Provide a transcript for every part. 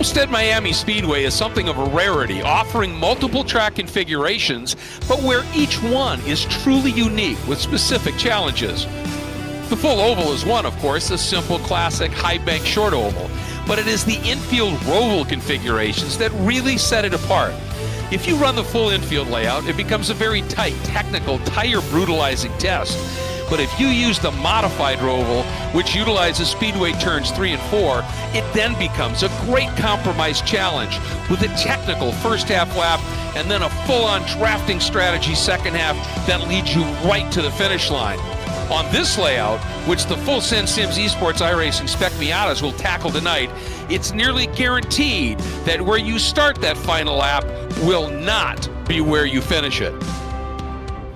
Homestead-Miami Speedway is something of a rarity, offering multiple track configurations, but where each one is truly unique with specific challenges. The full oval is one, of course, the simple, classic, high-bank short oval, but it is the infield roval configurations that really set it apart. If you run the full infield layout, it becomes a very tight, technical, tire-brutalizing test. But if you use the modified roval, which utilizes speedway turns 3 and 4, it then becomes a great compromise challenge with a technical first half lap and then a full-on drafting strategy second half that leads you right to the finish line. On this layout, which the full Sims Esports iRacing Spec Miatas will tackle tonight, it's nearly guaranteed that where you start that final lap will not be where you finish it.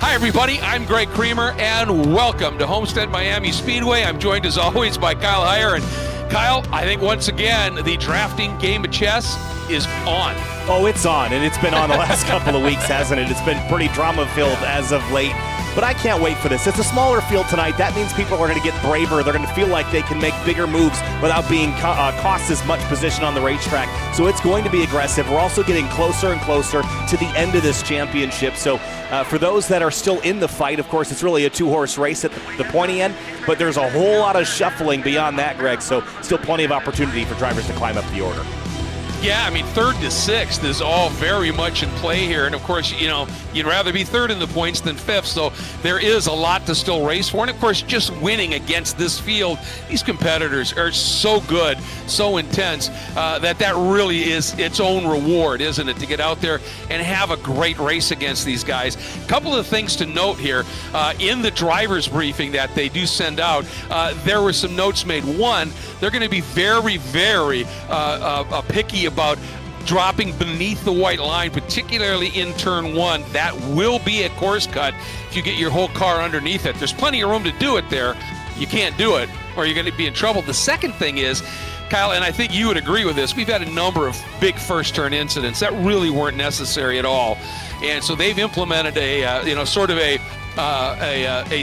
Hi everybody, I'm Greg Creamer and welcome to Homestead-Miami Speedway. I'm joined as always by Kyle Heyer. And Kyle, I think once again the drafting game of chess is on. Oh, it's on, and it's been on the last couple of weeks, hasn't it? It's been pretty drama-filled as of late. But I can't wait for this. It's a smaller field tonight. That means people are going to get braver. They're going to feel like they can make bigger moves without being cost as much position on the racetrack. So it's going to be aggressive. We're also getting closer and closer to the end of this championship. So for those that are still in the fight, of course, it's really a two-horse race at the pointy end. But there's a whole lot of shuffling beyond that, Greg. So still plenty of opportunity for drivers to climb up the order. Yeah, I mean, 3rd to 6th is all very much in play here. And, of course, you know, you'd rather be 3rd in the points than 5th. So there is a lot to still race for. And, of course, just winning against this field, these competitors are so good, so intense, that really is its own reward, isn't it, to get out there and have a great race against these guys. A couple of things to note here. In the driver's briefing that they do send out, there were some notes made. One, they're going to be very, very picky about dropping beneath the white line, particularly in turn 1. That will be a course cut if you get your whole car underneath it. There's plenty of room to do it there. You can't do it or you're going to be in trouble. The second thing is, Kyle, and I think you would agree with this, we've had a number of big first turn incidents that really weren't necessary at all. And so they've implemented a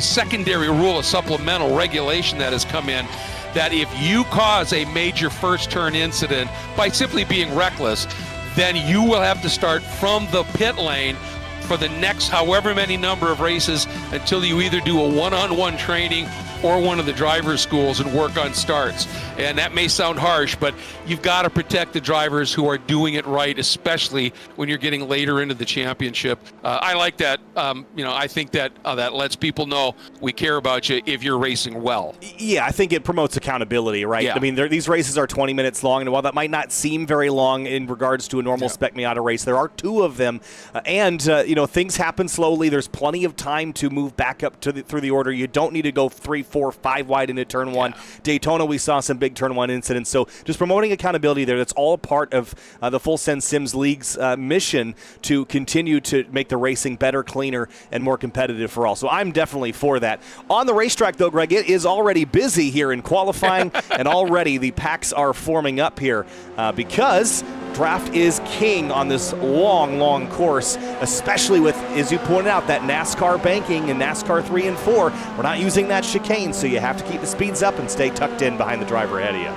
secondary rule, a supplemental regulation that has come in, that if you cause a major first turn incident by simply being reckless, then you will have to start from the pit lane for the next however many number of races until you either do a one-on-one training or one of the driver's schools and work on starts. And that may sound harsh, but you've got to protect the drivers who are doing it right, especially when you're getting later into the championship. I like that. I think that that lets people know we care about you if you're racing well. Yeah, I think it promotes accountability, right? Yeah. I mean, these races are 20 minutes long, and while that might not seem very long in regards to a normal Spec Miata race, there are 2 of them, and things happen slowly. There's plenty of time to move back up through the order. You don't need to go 3, 4, 5 wide into turn 1. Yeah. Daytona, we saw some big turn 1 incidents. So just promoting accountability there. That's all part of the Full Send Sims League's mission to continue to make the racing better, cleaner, and more competitive for all. So I'm definitely for that. On the racetrack, though, Greg, it is already busy here in qualifying, and already the packs are forming up here because draft is king on this long, long course, especially with, as you pointed out, that NASCAR banking and NASCAR 3 and 4. We're not using that chicane, so you have to keep the speeds up and stay tucked in behind the driver ahead of you.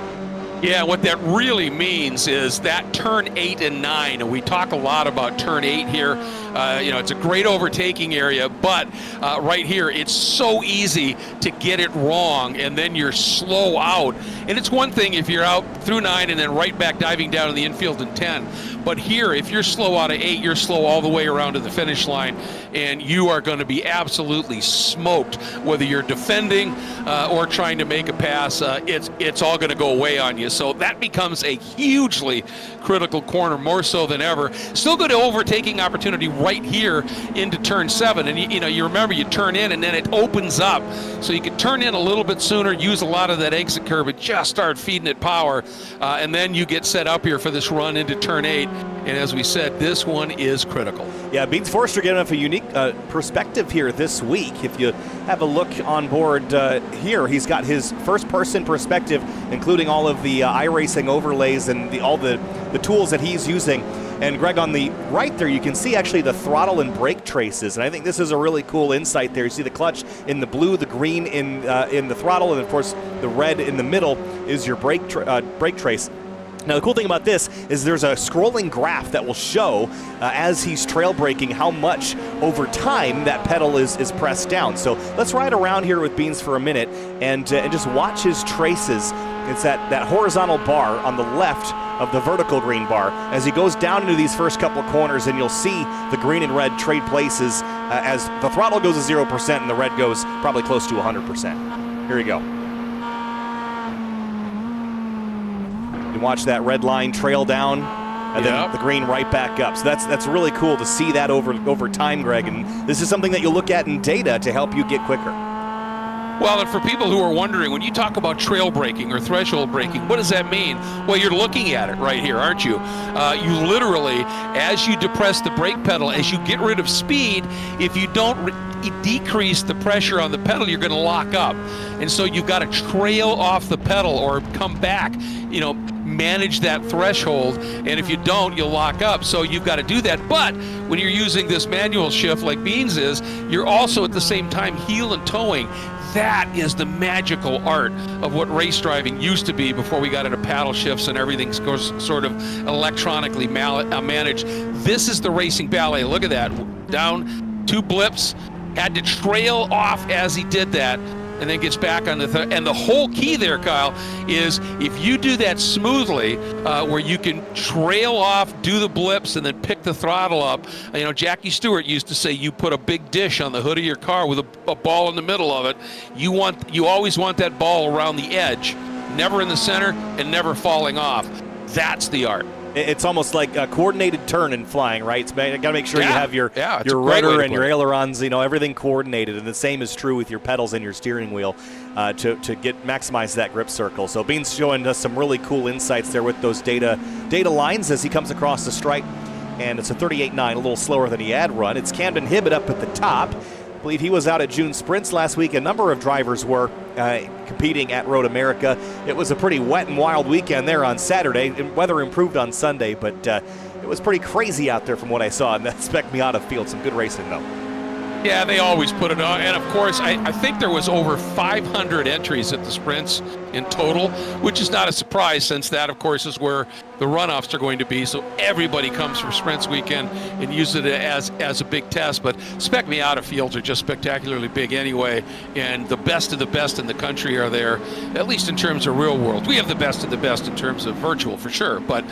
Yeah, what that really means is that turn 8 and 9, and we talk a lot about turn 8 here. It's a great overtaking area, but right here, it's so easy to get it wrong, and then you're slow out. And it's one thing if you're out through 9 and then right back diving down to the infield in 10. But here, if you're slow out of 8, you're slow all the way around to the finish line, and you are going to be absolutely smoked, whether you're defending or trying to make a pass. It's all going to go away on you. So that becomes a hugely critical corner, more so than ever. Still good overtaking opportunity right here into turn 7. And you remember you turn in and then it opens up. So you can turn in a little bit sooner, use a lot of that exit curve, and just start feeding it power. And then you get set up here for this run into turn 8. And as we said, this one is critical. Yeah, Beans Forster giving us a unique perspective here this week. If you have a look on board here, he's got his first-person perspective, including all of the iRacing overlays and all the tools that he's using. And Greg, on the right there, you can see actually the throttle and brake traces. And I think this is a really cool insight there. You see the clutch in the blue, the green in the throttle, and of course the red in the middle is your brake trace. Now, the cool thing about this is there's a scrolling graph that will show as he's trail braking how much over time that pedal is pressed down. So let's ride around here with Beans for a minute and just watch his traces. It's that horizontal bar on the left of the vertical green bar as he goes down into these first couple of corners, and you'll see the green and red trade places as the throttle goes to 0% and the red goes probably close to 100%. Here we go. You watch that red line trail down, and then the green right back up. So that's really cool to see that over time, Greg. And this is something that you'll look at in data to help you get quicker. Well, and for people who are wondering, when you talk about trail braking or threshold braking, what does that mean? Well, you're looking at it right here, aren't you? You literally, as you depress the brake pedal, as you get rid of speed, if you don't decrease the pressure on the pedal, you're going to lock up. And so you've got to trail off the pedal or come back, manage that threshold, and if you don't, you'll lock up. So you've got to do that. But when you're using this manual shift like Beans is, you're also at the same time heel and toeing. That is the magical art of what race driving used to be before we got into paddle shifts and everything's sort of electronically managed. This is the racing ballet. Look at that. Down 2 blips, had to trail off as he did that, and then gets back on the and the whole key there, Kyle, is if you do that smoothly, where you can trail off, do the blips, and then pick the throttle up. Jackie Stewart used to say you put a big dish on the hood of your car with a ball in the middle of it. You always want that ball around the edge, never in the center and never falling off. That's the art. It's almost like a coordinated turn in flying, right? You got to make sure you have your rudder and your ailerons, everything coordinated. And the same is true with your pedals and your steering wheel to maximize that grip circle. So Bean's showing us some really cool insights there with those data lines as he comes across the stripe. And it's a 38.9, a little slower than he had run. It's Camden Hibbett up at the top. I believe he was out at June Sprints last week. A number of drivers were competing at Road America. It was a pretty wet and wild weekend there on Saturday. Weather improved on Sunday, but it was pretty crazy out there from what I saw in that Spec Miata field. Some good racing, though. Yeah, they always put it on. And, of course, I think there was over 500 entries at the Sprints in total, which is not a surprise since that, of course, is where the runoffs are going to be. So everybody comes for Sprints weekend and uses it as a big test. But Spec Miata fields are just spectacularly big anyway, and the best of the best in the country are there, at least in terms of real world. We have the best of the best in terms of virtual for sure, but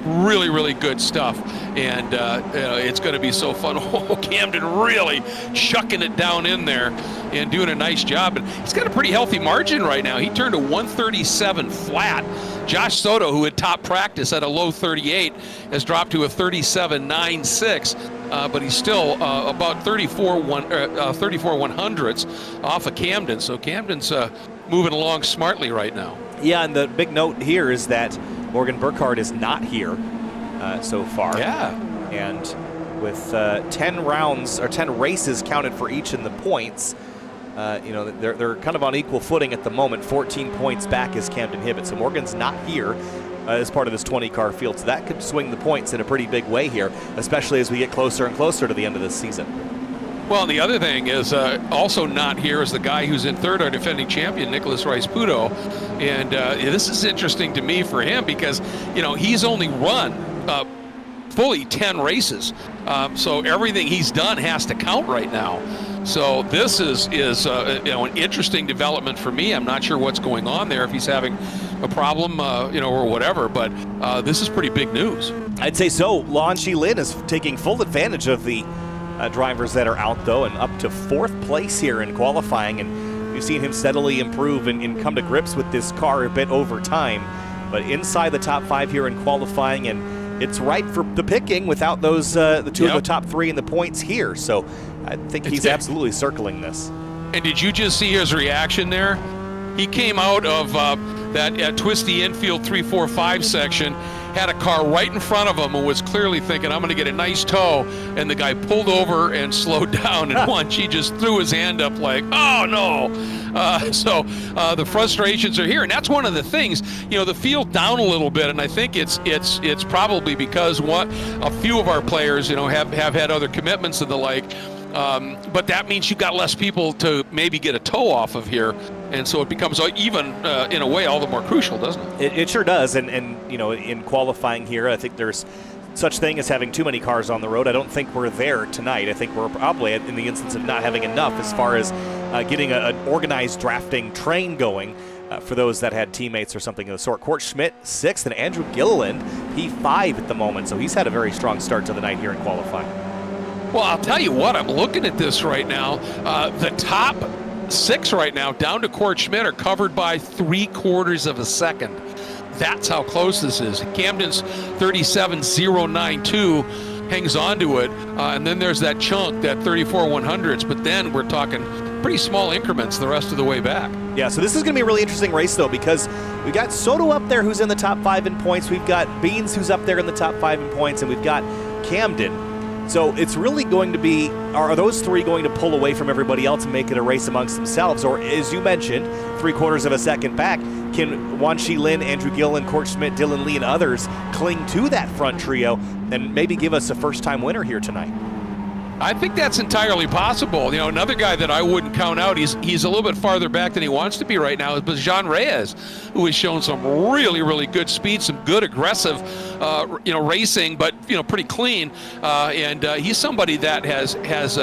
really, really good stuff. And it's going to be so fun. Oh, Camden really chucking it down in there and doing a nice job. And he's got a pretty healthy margin right now. He turned a 137 flat. Josh Soto, who had top practice at a low 38, has dropped to a 37.96, but he's still about 34 100ths off of Camden. So Camden's moving along smartly right now. Yeah, and the big note here is that Morgan Burkhardt is not here so far. Yeah. And with 10 rounds or 10 races counted for each in the points, they're kind of on equal footing at the moment. 14 points back is Camden Hibbett. So Morgan's not here as part of this 20-car field. So that could swing the points in a pretty big way here, especially as we get closer and closer to the end of this season. Well, the other thing is also not here is the guy who's in third, our defending champion, Nicholas Rice-Puto. And this is interesting to me for him because, he's only run fully 10 races. So everything he's done has to count right now. So this is an interesting development for me. I'm not sure what's going on there, if he's having a problem, or whatever, but this is pretty big news. I'd say so. Lon Shi Lin is taking full advantage of the drivers that are out, though, and up to 4th place here in qualifying. And we've seen him steadily improve and come to grips with this car a bit over time. But inside the top 5 here in qualifying, and it's right for the picking without those the two of the top 3 in the points here. So I think he's absolutely circling this. And did you just see his reaction there? He came out of that twisty infield 3-4-5 section, had a car right in front of him and was clearly thinking, I'm going to get a nice tow. And the guy pulled over and slowed down, and once he just threw his hand up like, oh no. So the frustrations are here, and that's one of the things. The field down a little bit, and I think it's probably because a few of our players, have had other commitments and the like. But that means you've got less people to maybe get a toe off of here. And so it becomes even, in a way, all the more crucial, doesn't it? It sure does. And in qualifying here, I think there's such thing as having too many cars on the road. I don't think we're there tonight. I think we're probably in the instance of not having enough as far as getting an organized drafting train going for those that had teammates or something of the sort. Court Schmidt, 6th, and Andrew Gilliland, P5 at the moment. So he's had a very strong start to the night here in qualifying. Well, I'll tell you what, I'm looking at this right now. The top 6 right now, down to Court Schmidt, are covered by 3/4 of a second. That's how close this is. Camden's 37.092 hangs on to it, and then there's that chunk, that 34/100s, but then we're talking pretty small increments the rest of the way back. Yeah, so this is going to be a really interesting race, though, because we've got Soto up there who's in the top 5 in points, we've got Beans who's up there in the top 5 in points, and we've got Camden. So it's really going to be, are those 3 going to pull away from everybody else and make it a race amongst themselves? Or, as you mentioned, 3/4 of a second back, can Wan Shi Lin, Andrew Gilliland, Court Schmidt, Dylan Lee, and others cling to that front trio and maybe give us a first-time winner here tonight? I think that's entirely possible. You know, another guy that I wouldn't count out, he's a little bit farther back than he wants to be right now, is Jean Reyes, who has shown some really, really good speed, some good aggressive, racing, but, pretty clean. And he's somebody that has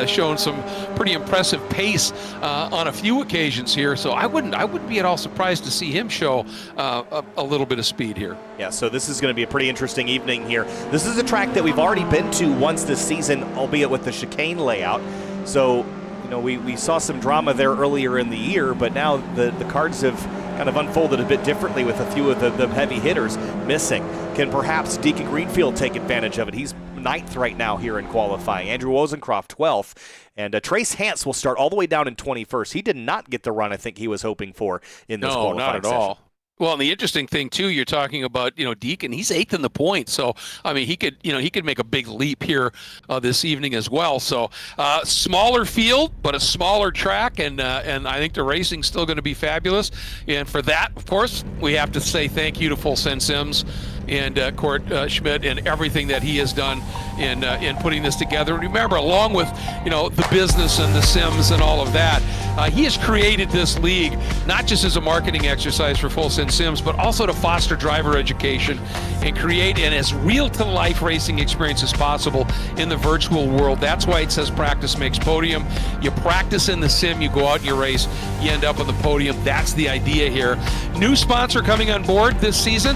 shown some pretty impressive pace on a few occasions here. So I wouldn't be at all surprised to see him show a little bit of speed here. Yeah, so this is going to be a pretty interesting evening here. This is a track that we've already been to once this season, albeit with the chicane layout. So, we saw some drama there earlier in the year, but now the cards have kind of unfolded a bit differently with a few of the heavy hitters missing. Can perhaps Deacon Greenfield take advantage of it? He's 9th right now here in qualifying. Andrew Wozencroft, 12th. And Trace Hance will start all the way down in 21st. He did not get the run I think he was hoping for in this qualifying session. No, not at all. Well, and the interesting thing too, you're talking about, Deacon. He's 8th in the points, so I mean, he could make a big leap here this evening as well. So, smaller field, but a smaller track, and I think the racing's still going to be fabulous. And for that, of course, we have to say thank you to Full Send Sims and Court Schmidt and everything that he has done in putting this together. And remember, along with the business and the sims and all of that, he has created this league not just as a marketing exercise for Full Send Sims, but also to foster driver education and create an as real-to-life racing experience as possible in the virtual world. That's why it says practice makes podium. You practice in the sim, you go out and you race, you end up on the podium. That's the idea here. New sponsor coming on board this season,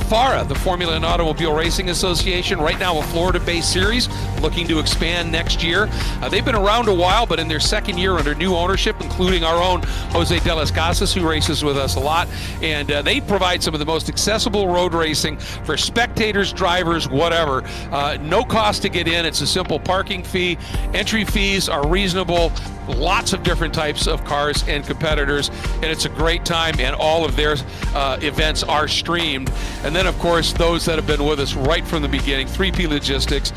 FARA, the Formula and Automobile Racing Association, right now a Florida-based series, looking to expand next year. They've been around a while, but in their second year under new ownership, including our own Jose De Las Casas, who races with us a lot, and they provide some of the most accessible road racing for spectators, drivers, whatever. No cost to get in. It's a simple parking fee. Entry fees are reasonable. Lots of different types of cars and competitors, and it's a great time, and all of their events are streamed. And then, of course, those that have been with us right from the beginning, 3P Logistics.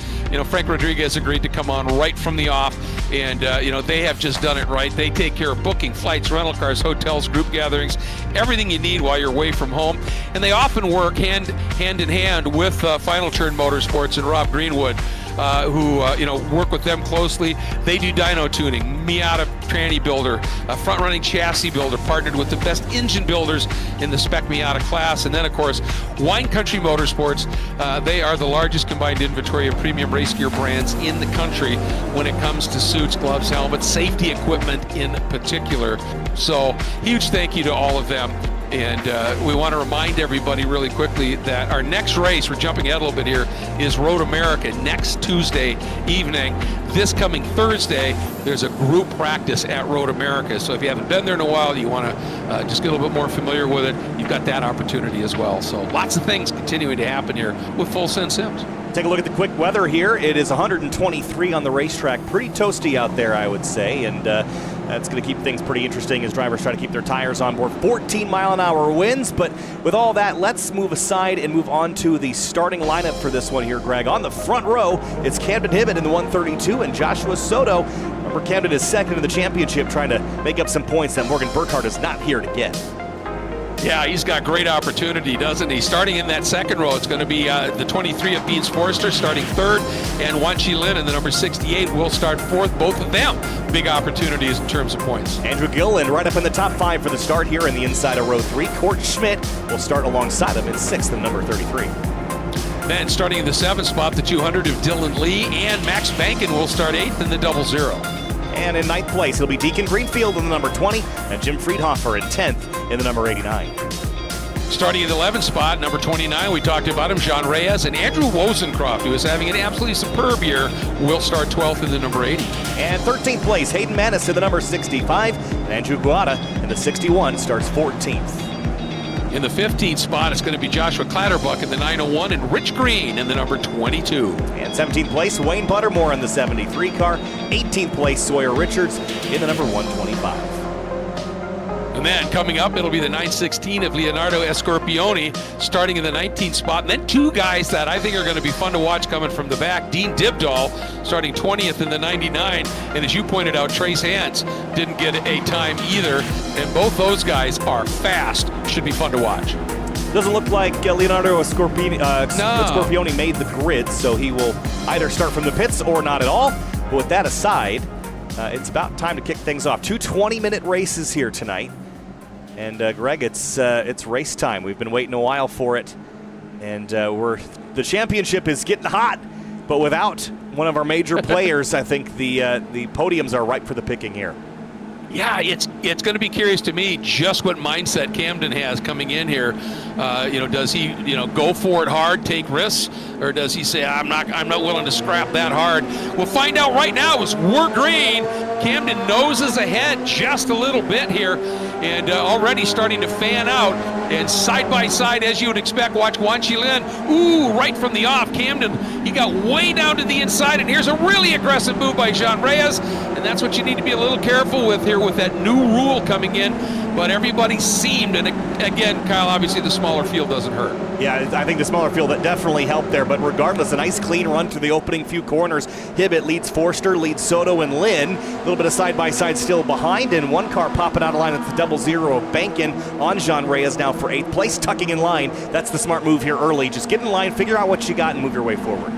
Frank Rodriguez agreed to come on right from the off, and they have just done it right. They take care of booking flights, rental cars, hotels, group gatherings, everything you need while you're away from home. And they often work hand in hand with Final Turn Motorsports and Rob Greenwood, who work with them closely. They do dyno tuning, Miata tranny builder, a front-running chassis builder, partnered with the best engine builders in the Spec Miata class. And then, of course, Wine Country Motorsports. They are the largest combined inventory of premium race gear brands in the country when it comes to suits, gloves, helmets, safety equipment in particular. So, huge thank you to all of them. And we want to remind everybody really quickly that our next race, we're jumping ahead a little bit here, is Road America next Tuesday evening. This coming Thursday, there's a group practice at Road America. So if you haven't been there in a while, you want to just get a little bit more familiar with it, you've got that opportunity as well. So lots of things continuing to happen here with Full Send Sims. Take a look at the quick weather here. It is 123 on the racetrack. Pretty toasty out there, I would say, and that's going to keep things pretty interesting as drivers try to keep their tires on board. 14-mile-an-hour winds, but with all that, let's move aside and move on to the starting lineup for this one here, Greg. On the front row, it's Camden Hibbett in the 132 and Joshua Soto. Remember, Camden is second in the championship, trying to make up some points that Morgan Burkhardt is not here to get. Yeah, he's got great opportunity, doesn't he? Starting in that second row, it's going to be the 23 of Beans Forrester starting third, and Wan Chi Lin in the number 68 will start fourth. Both of them big opportunities in terms of points. Andrew Gilliland right up in the top 5 for the start here in the inside of row 3. Court Schmidt will start alongside him in 6th in number 33. Then starting in the 7th spot, the 200 of Dylan Lee and Max Bankin will start 8th in the 00. And in 9th place, it'll be Deacon Greenfield in the number 20 and Jim Friedhofer in 10th in the number 89. Starting in the 11th spot, number 29, we talked about him, Jean Reyes, and Andrew Wozencroft, who is having an absolutely superb year, will start 12th in the number 80. And 13th place, Hayden Manis in the number 65, and Andrew Guada in the 61 starts 14th. In the 15th spot, it's going to be Joshua Clatterbuck in the 901 and Rich Green in the number 22. And 17th place, Wayne Buttermore in the 73 car. 18th place, Sawyer Richards in the number 125. And then coming up, it'll be the 916 of Leonardo Escorpioni starting in the 19th spot. And then two guys that I think are going to be fun to watch coming from the back. Dean Dibdahl starting 20th in the 99. And as you pointed out, Trace Hans didn't get a time either. And both those guys are fast. Should be fun to watch. Doesn't look like Leonardo Escorpioni made the grid, so he will either start from the pits or not at all. But with that aside, it's about time to kick things off. 2 20-minute races here tonight. And Greg, it's race time. We've been waiting a while for it, and the championship is getting hot. But without one of our major players, I think the podiums are ripe for the picking here. Yeah, it's going to be curious to me just what mindset Camden has coming in here. Does he go for it hard, take risks, or does he say I'm not willing to scrap that hard? We'll find out right now as we're green. Camden noses ahead just a little bit here, and already starting to fan out. And side by side, as you would expect, watch Wan Chi Lin. Ooh, right from the off, Camden, he got way down to the inside, and here's a really aggressive move by Jean Reyes, and that's what you need to be a little careful with here with that new rule coming in. But everybody seemed, and again, Kyle, obviously the smaller field doesn't hurt. Yeah, I think the smaller field that definitely helped there, but regardless, a nice clean run through the opening few corners. Hibbett leads Forster, leads Soto and Lynn. A little bit of side-by-side still behind, and one car popping out of line at the 00 of Bankin on Jean Reyes now for 8th place, tucking in line. That's the smart move here early. Just get in line, figure out what you got, and move your way forward.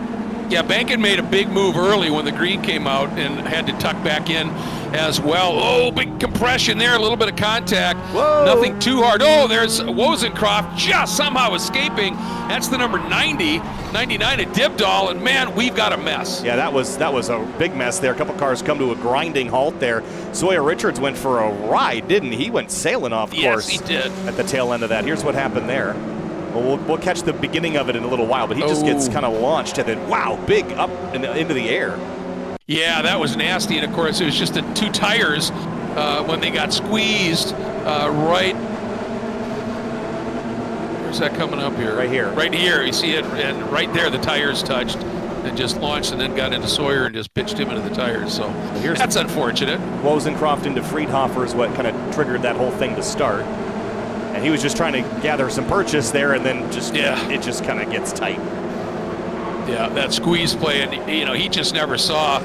Yeah, Bankin made a big move early when the green came out and had to tuck back in as well. Oh, big compression there, a little bit of contact. Whoa. Nothing too hard. Oh, there's Wozencroft just somehow escaping. That's the number 99 at Dibdahl, and man, we've got a mess. Yeah, that was a big mess there. A couple cars come to a grinding halt there. Sawyer Richards went for a ride, didn't he? He went sailing off course. Yes, he did. At the tail end of that. Here's what happened there. Well, we'll catch the beginning of it in a little while, but he just gets kind of launched and then, wow, big up into the air. Yeah, that was nasty, and of course it was just the two tires when they got squeezed right. Where's that coming up here? Right here. Right here, you see it, and right there the tires touched and just launched and then got into Sawyer and just pitched him into the tires, so that's unfortunate. Wozencroft into Friedhofer is what kind of triggered that whole thing to start. And he was just trying to gather some purchase there, and then it just kind of gets tight. Yeah, that squeeze play, and he just never saw.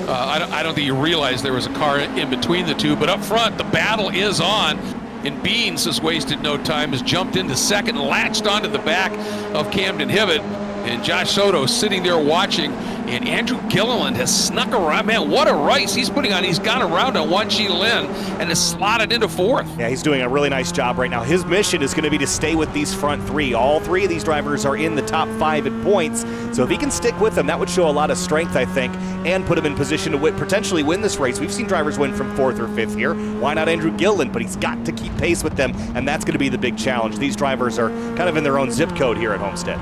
I don't think he realized there was a car in between the two. But up front, the battle is on. And Beans has wasted no time, has jumped into second, latched onto the back of Camden Hibbett. And Josh Soto sitting there watching, and Andrew Gilliland has snuck around. Man, what a race he's putting on. He's gone around on Wan Chi Lin and has slotted into 4th. Yeah, he's doing a really nice job right now. His mission is going to be to stay with these front 3. All 3 of these drivers are in the top 5 at points. So if he can stick with them, that would show a lot of strength, I think, and put him in position to potentially win this race. We've seen drivers win from 4th or 5th here. Why not Andrew Gilliland? But he's got to keep pace with them, and that's going to be the big challenge. These drivers are kind of in their own zip code here at Homestead.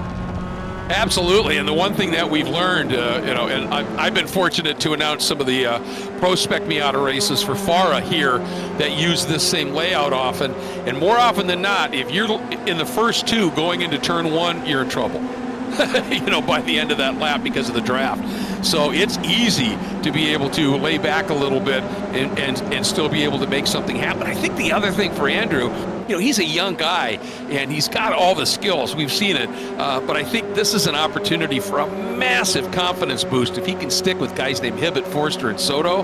Absolutely, and the one thing that we've learned, and I've been fortunate to announce some of the Pro Spec Miata races for FARA here that use this same layout often, and more often than not, if you're in the first 2 going into turn 1, you're in trouble. By the end of that lap because of the draft. So it's easy to be able to lay back a little bit and still be able to make something happen. I think the other thing for Andrew, he's a young guy and he's got all the skills. We've seen it. But I think this is an opportunity for a massive confidence boost if he can stick with guys named Hibbett, Forster, and Soto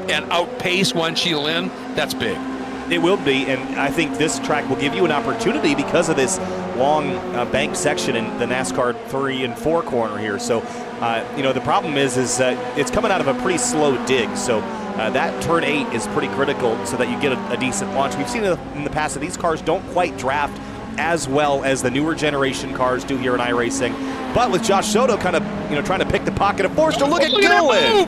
and outpace Wan Chi Lin. That's big. It will be, and I think this track will give you an opportunity because of this long bank section in the NASCAR 3 and 4 corner here. So, the problem is it's coming out of a pretty slow dig. So that turn 8 is pretty critical so that you get a decent launch. We've seen in the past that these cars don't quite draft as well as the newer generation cars do here in iRacing. But with Josh Soto kind of trying to pick the pocket of Forster, look at Gillen.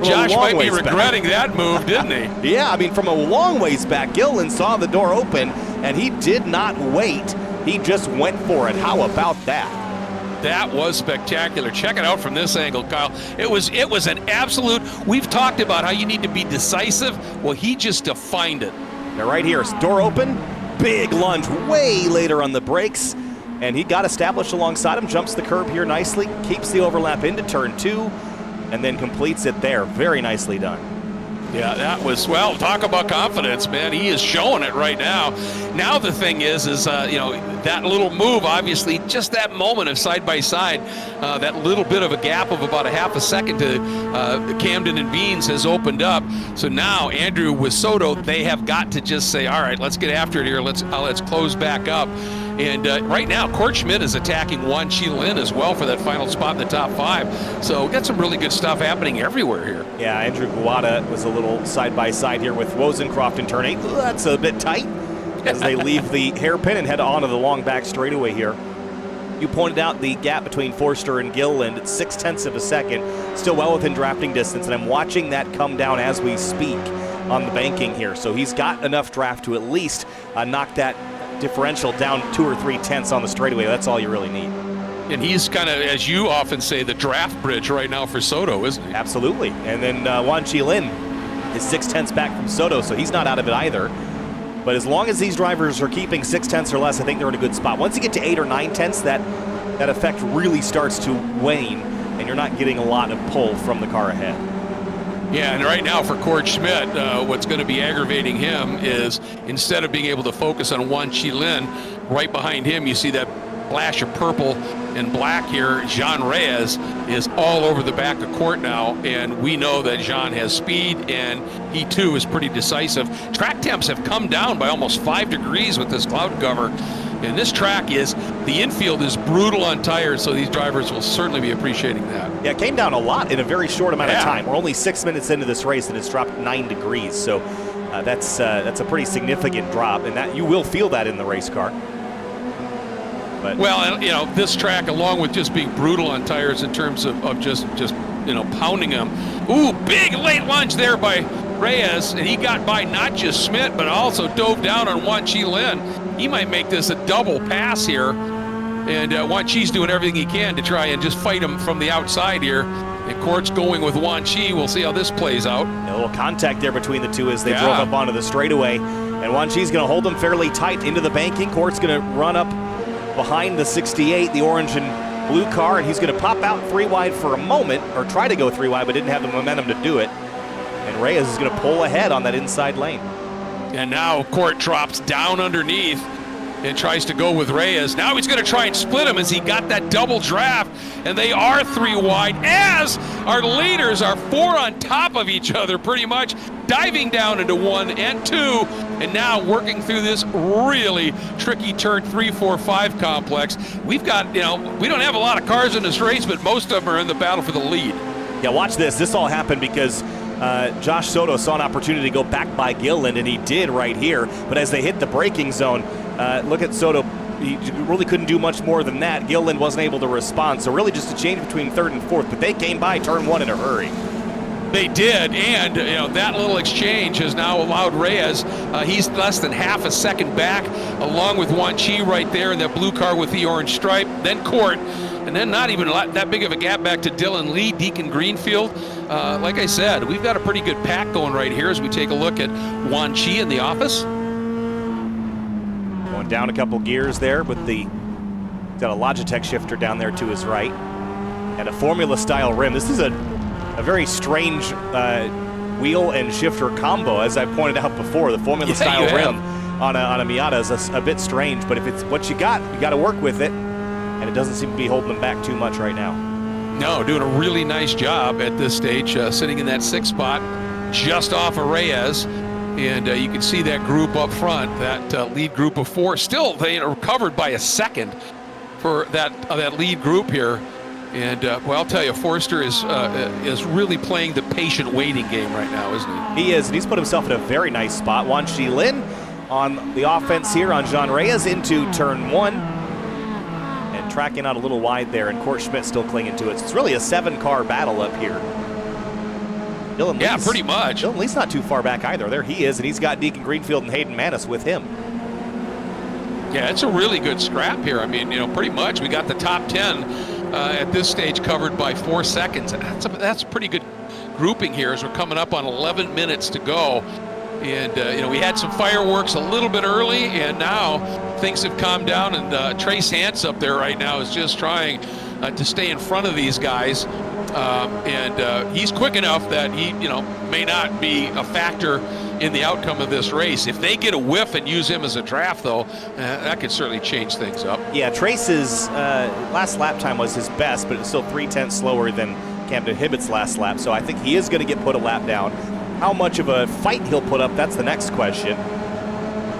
Josh might be regretting that move, didn't he? Yeah, I mean, from a long ways back, Gillen saw the door open, and he did not wait. He just went for it. How about that? That was spectacular. Check it out from this angle, Kyle. It was an absolute, we've talked about how you need to be decisive. Well, he just defined it. Now right here, door open, big lunge way later on the brakes, and he got established alongside him, jumps the curb here nicely, keeps the overlap into turn 2, and then completes it there. Very nicely done. Yeah, that was, well, talk about confidence, man. He is showing it right now. Now the thing is that little move, obviously, just that moment of side by side, that little bit of a gap of about a half a second to Camden and Beans has opened up. So now Andrew with Soto, they have got to just say, all right, let's get after it here. Let's close back up. And right now, Court Schmidt is attacking Juan Chi Lin as well for that final spot in the top 5. So we've got some really good stuff happening everywhere here. Yeah, Andrew Guada was a little side-by-side here with Wozencroft in turn 8. That's a bit tight as they leave the hairpin and head on to the long back straightaway here. You pointed out the gap between Forster and Gilliland at 0.6 of a second, still well within drafting distance, and I'm watching that come down as we speak on the banking here. So he's got enough draft to at least knock that differential down 2 or 3 tenths on the straightaway. That's all you really need. And he's kind of, as you often say, the draft bridge right now for Soto, isn't he? Absolutely. And then Juan Chi Lin is 0.6 back from Soto, so he's not out of it either. But as long as these drivers are keeping 0.6 or less, I think they're in a good spot. Once you get to 8 or 9 tenths, that effect really starts to wane, and you're not getting a lot of pull from the car ahead. Yeah, and right now for Court Schmidt, what's going to be aggravating him is instead of being able to focus on Juan Chi Lin, right behind him you see that flash of purple and black here. Jean Reyes is all over the back of Court now, and we know that Jean has speed, and he too is pretty decisive. Track temps have come down by almost 5 degrees with this cloud cover, and this track is, the infield is brutal on tires, so these drivers will certainly be appreciating that. Yeah, it came down a lot in a very short amount of time. We're only 6 minutes into this race, and it's dropped 9 degrees, so that's a pretty significant drop, and that you will feel that in the race car. But well, this track, along with just being brutal on tires in terms of just pounding them. Ooh, big late lunge there by Reyes, and he got by not just Schmidt, but also dove down on Juan Chi Lin. He might make this a double pass here, and Juan Chi's doing everything he can to try and just fight him from the outside here. And Court's going with Juan Chi. We'll see how this plays out. A little contact there between the two as they drove up onto the straightaway, and Juan Chi's going to hold them fairly tight into the banking. Court's going to run up behind the 68, the orange and blue car, and he's going to pop out 3 wide for a moment, or try to go 3 wide, but didn't have the momentum to do it. And Reyes is going to pull ahead on that inside lane. And now Court drops down underneath and tries to go with Reyes. Now he's going to try and split him as he got that double draft, and they are 3 wide as our leaders are 4 on top of each other pretty much, diving down into 1 and 2, and now working through this really tricky turn 3, 4, 5 complex. We've got, we don't have a lot of cars in this race, but most of them are in the battle for the lead. Yeah, watch this. This all happened because Josh Soto saw an opportunity to go back by Gilliland, and he did right here. But as they hit the braking zone, look at Soto. He really couldn't do much more than that. Gilliland wasn't able to respond, so really just a change between 3rd and 4th. But they came by turn 1 in a hurry. They did, and that little exchange has now allowed Reyes. He's less than half a second back, along with Juan Chi right there in that blue car with the orange stripe. Then Court, and then not even that big of a gap back to Dylan Lee, Deacon Greenfield. Like I said, we've got a pretty good pack going right here as we take a look at Juan Chi in the office. Going down a couple gears there with got a Logitech shifter down there to his right, and a Formula-style rim. This is a very strange wheel and shifter combo, as I pointed out before. The Formula-style rim on a Miata is a bit strange, but if it's what you got to work with it, and it doesn't seem to be holding them back too much right now. No, doing a really nice job at this stage, sitting in that 6th spot. just off of Reyes. And you can see that group up front, that lead group of 4. Still, they are covered by a second for that lead group here. And, well, I'll tell you, Forster is really playing the patient waiting game right now, isn't he? He is, and he's put himself in a very nice spot. Wan Shi Lin on the offense here on Jean Reyes into turn 1. And tracking out a little wide there, and Court Schmidt still clinging to it. So it's really a 7-car battle up here. Dylan Yeah, Lee's, pretty much. Dylan Lee's not too far back either. There he is, and he's got Deacon Greenfield and Hayden Manis with him. Yeah, it's a really good scrap here. I mean, pretty much we got the top 10 at this stage covered by 4 seconds. That's a pretty good grouping here as we're coming up on 11 minutes to go. And, we had some fireworks a little bit early, and now things have calmed down, and Trace Hance up there right now is just trying to stay in front of these guys. And he's quick enough that he, may not be a factor in the outcome of this race. If they get a whiff and use him as a draft, though, that could certainly change things up. Yeah, Trace's last lap time was his best, but it's still 3/10 slower than Camden Hibbett's last lap. So I think he is going to get put a lap down. How much of a fight he'll put up, that's the next question.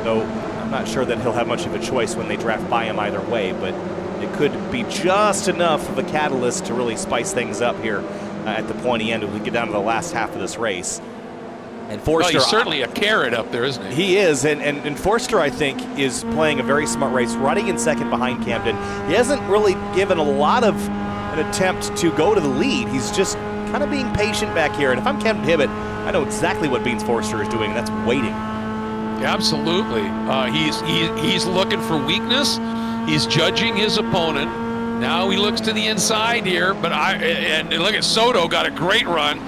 Though I'm not sure that he'll have much of a choice when they draft by him either way, but it could be just enough of a catalyst to really spice things up here at the pointy end as we get down to the last half of this race. And Forster, well, he's certainly a carrot up there, isn't he? He is, and Forster, I think, is playing a very smart race, running in second behind Camden. He hasn't really given a lot of an attempt to go to the lead. He's just kind of being patient back here. And if I'm Camden Hibbett, I know exactly what Beans Forster is doing, and that's waiting. Absolutely. He's looking for weakness. He's judging his opponent. Now he looks to the inside here, but and look at Soto got a great run.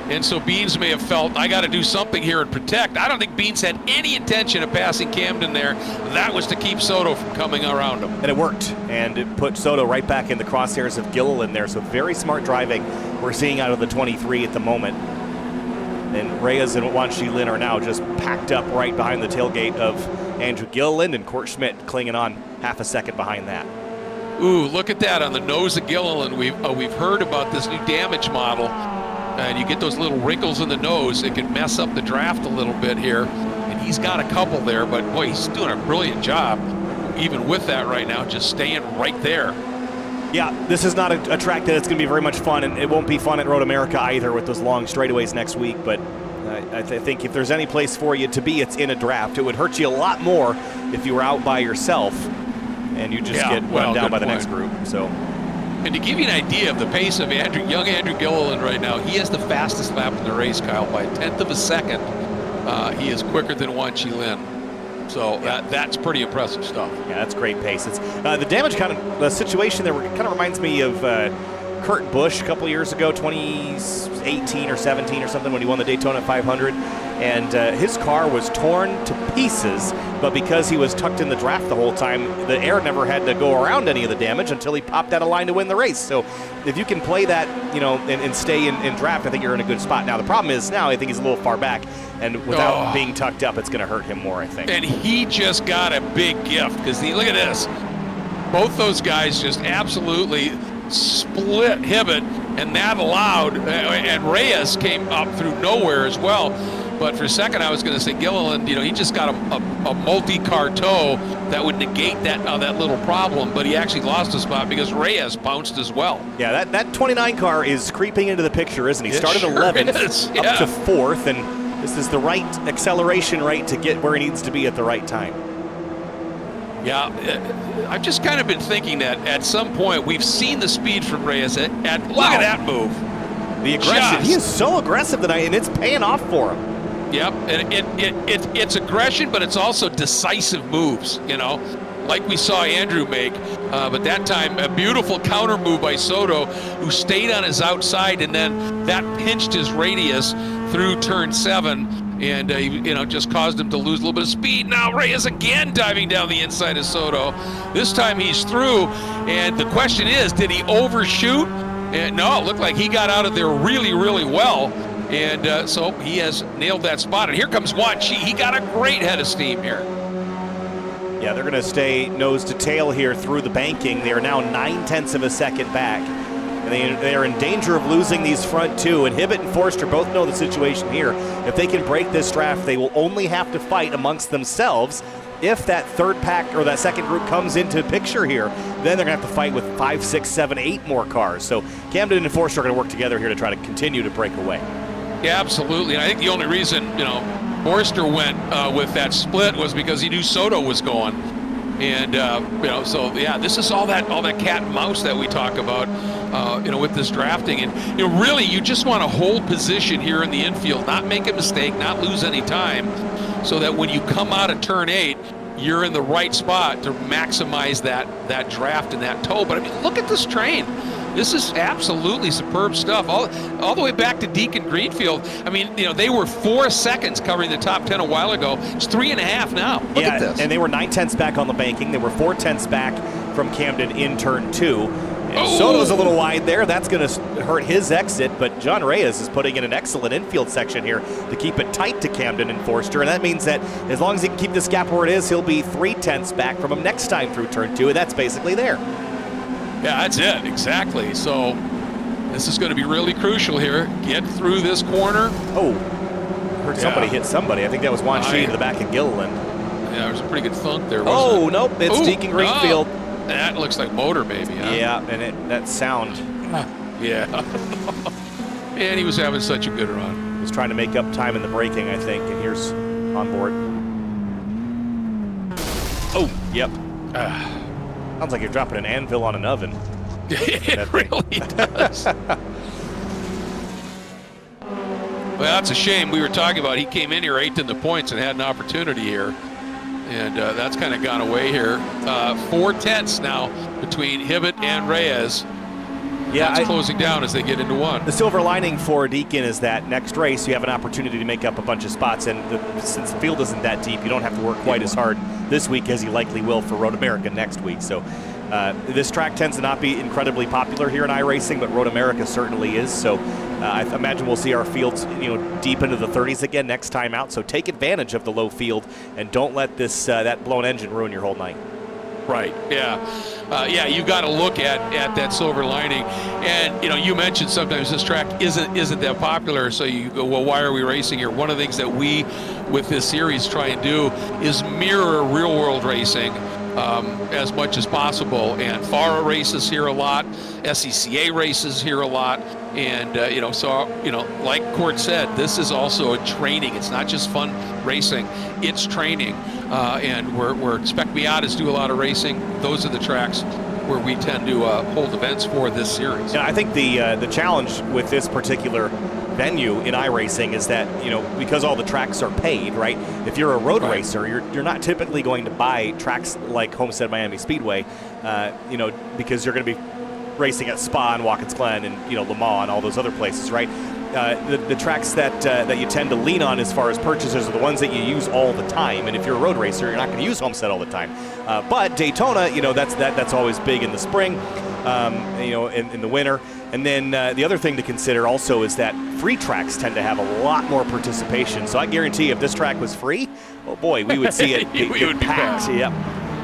And so Beans may have felt, I got to do something here and protect. I don't think Beans had any intention of passing Camden there. That was to keep Soto from coming around him. And it worked, and it put Soto right back in the crosshairs of Gilliland there. So very smart driving we're seeing out of the 23 at the moment. And Reyes and Wan Shi Lin are now just packed up right behind the tailgate of Andrew Gilliland, and Court Schmidt clinging on half a second behind that. Ooh, look at that on the nose of Gilliland. We've heard about this new damage model. And you get those little wrinkles in the nose, it can mess up the draft a little bit here. And he's got a couple there, but boy, he's doing a brilliant job, even with that right now, just staying right there. Yeah, this is not a track that it's going to be very much fun, and it won't be fun at Road America either with those long straightaways next week. But I think if there's any place for you to be, it's in a draft. It would hurt you a lot more if you were out by yourself and you just get run down by the next group. So. And to give you an idea of the pace of young Andrew Gilliland right now, he has the fastest lap in the race, Kyle, by 1/10 of a second. He is quicker than Wan Shi Lin. So that's pretty impressive stuff. Yeah, that's great pace. It's the damage the situation there kind of reminds me of Kurt Busch a couple years ago, 2018 or 17 or something, when he won the Daytona 500. And his car was torn to pieces, but because he was tucked in the draft the whole time, the air never had to go around any of the damage until he popped out of line to win the race. So if you can play that, and stay in draft, I think you're in a good spot. Now, the problem is now I think he's a little far back, and without being tucked up, it's going to hurt him more, I think. And he just got a big gift, because look at this. Both those guys just absolutely split Hibbett, and that allowed, and Reyes came up through nowhere as well. But for a second, I was going to say Gilliland, he just got a multi-car tow that would negate that little problem, but he actually lost a spot because Reyes bounced as well. Yeah, that 29 car is creeping into the picture, isn't he? Started 11th, up to 4th, and this is the right acceleration rate to get where he needs to be at the right time. Yeah, I've just kind of been thinking that at some point we've seen the speed from Reyes. Look at that move. The aggression. He is so aggressive tonight, and it's paying off for him. Yep, and it's aggression, but it's also decisive moves, like we saw Andrew make. But that time, a beautiful counter move by Soto, who stayed on his outside, and then that pinched his radius through turn 7, and just caused him to lose a little bit of speed. Now Reyes again diving down the inside of Soto. This time he's through, and the question is, did he overshoot? And no, it looked like he got out of there really, really well. And so he has nailed that spot. And here comes Wan Shi. He got a great head of steam here. Yeah, they're going to stay nose to tail here through the banking. They are now 9/10 of a second back. And They are in danger of losing these front two, and Hibbett and Forster both know the situation here. If they can break this draft, they will only have to fight amongst themselves. If that third pack or that second group comes into picture here, then they're going to have to fight with 5, 6, 7, 8 more cars. So Camden and Forster are going to work together here to try to continue to break away. Yeah, absolutely. And I think the only reason, Forster went with that split was because he knew Soto was going. And, so, yeah, this is all that cat and mouse that we talk about, with this drafting. And, really, you just want to hold position here in the infield, not make a mistake, not lose any time, so that when you come out of turn 8, you're in the right spot to maximize that draft and that toe. But, I mean, look at this train. This is absolutely superb stuff. All the way back to Deacon Greenfield. I mean, they were 4 seconds covering the top 10 a while ago. It's 3.5 now. Look at this. And they were 9/10 back on the banking. They were 4/10 back from Camden in turn 2. And Soto's a little wide there. That's going to hurt his exit, but John Reyes is putting in an excellent infield section here to keep it tight to Camden and Forster, and that means that as long as he can keep this gap where it is, he'll be 3/10 back from him next time through turn 2, and that's basically there. Yeah, that's it, exactly. So this is going to be really crucial here. Get through this corner. Oh, heard somebody hit somebody. I think that was Juan Sheen to the back of Gilliland. Yeah, there was a pretty good thunk there, wasn't it? Nope, it's Deacon Greenfield. No. That looks like motor, maybe, huh? Yeah, and that sound. Yeah. Man, he was having such a good run. He was trying to make up time in the braking, I think, and here's on board. Oh, yep. Sounds like you're dropping an anvil on an oven. It really does. Well, that's a shame. We were talking about he came in here 8th in the points and had an opportunity here. And that's kind of gone away here. 4/10 now between Hibbett and Reyes. Yeah, it's closing down as they get into one. The silver lining for Deacon is that next race you have an opportunity to make up a bunch of spots, and since the field isn't that deep, you don't have to work quite as hard this week as you likely will for Road America next week. So this track tends to not be incredibly popular here in iRacing, but Road America certainly is. So I imagine we'll see our fields, deep into the 30s again next time out. So take advantage of the low field and don't let this that blown engine ruin your whole night. Right. Yeah. You got to look at that silver lining, and you mentioned sometimes this track isn't that popular. So you go, well, why are we racing here? One of the things that we, with this series, try and do is mirror real world racing as much as possible. And FARA races here a lot, SCCA races here a lot, and like Court said, this is also a training. It's not just fun racing; it's training. And where Spec Miatas do a lot of racing, those are the tracks where we tend to hold events for this series. Yeah, I think the challenge with this particular venue in iRacing is that, because all the tracks are paid, right? If you're a road racer, you're not typically going to buy tracks like Homestead-Miami Speedway, because you're going to be racing at Spa and Watkins Glen and Le Mans and all those other places, right? The tracks that you tend to lean on as far as purchases are the ones that you use all the time. And if you're a road racer, you're not going to use Homestead all the time. But Daytona, that's always big in the spring, in the winter. And then the other thing to consider also is that free tracks tend to have a lot more participation. So I guarantee if this track was free, oh boy, we would see it get packed. Yep.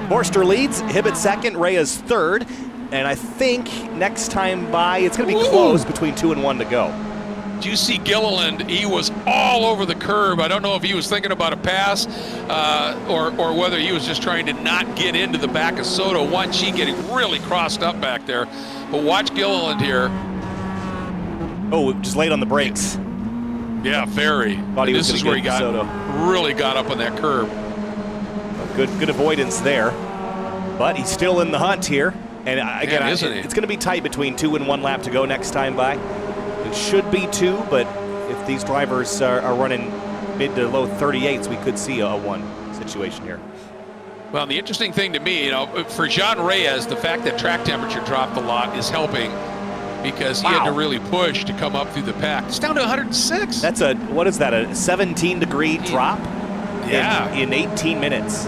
Forster leads, Hibbett second, Reyes third. And I think next time by, it's going to be close between 2 and 1 to go. Do you see Gilliland? He was all over the curb. I don't know if he was thinking about a pass or whether he was just trying to not get into the back of Soto. One, she getting really crossed up back there. But watch Gilliland here. Oh, just late on the brakes. Yeah, very. This is where he really got up on that curb. Good avoidance there. But he's still in the hunt here. And again, it's going to be tight between 2 and 1 lap to go next time by. It should be 2, but if these drivers are running mid to low 38s, we could see a 1 situation here. Well, the interesting thing to me, for John Reyes, the fact that track temperature dropped a lot is helping, because he had to really push to come up through the pack. It's down to 106. That's a 17-degree drop in 18 minutes.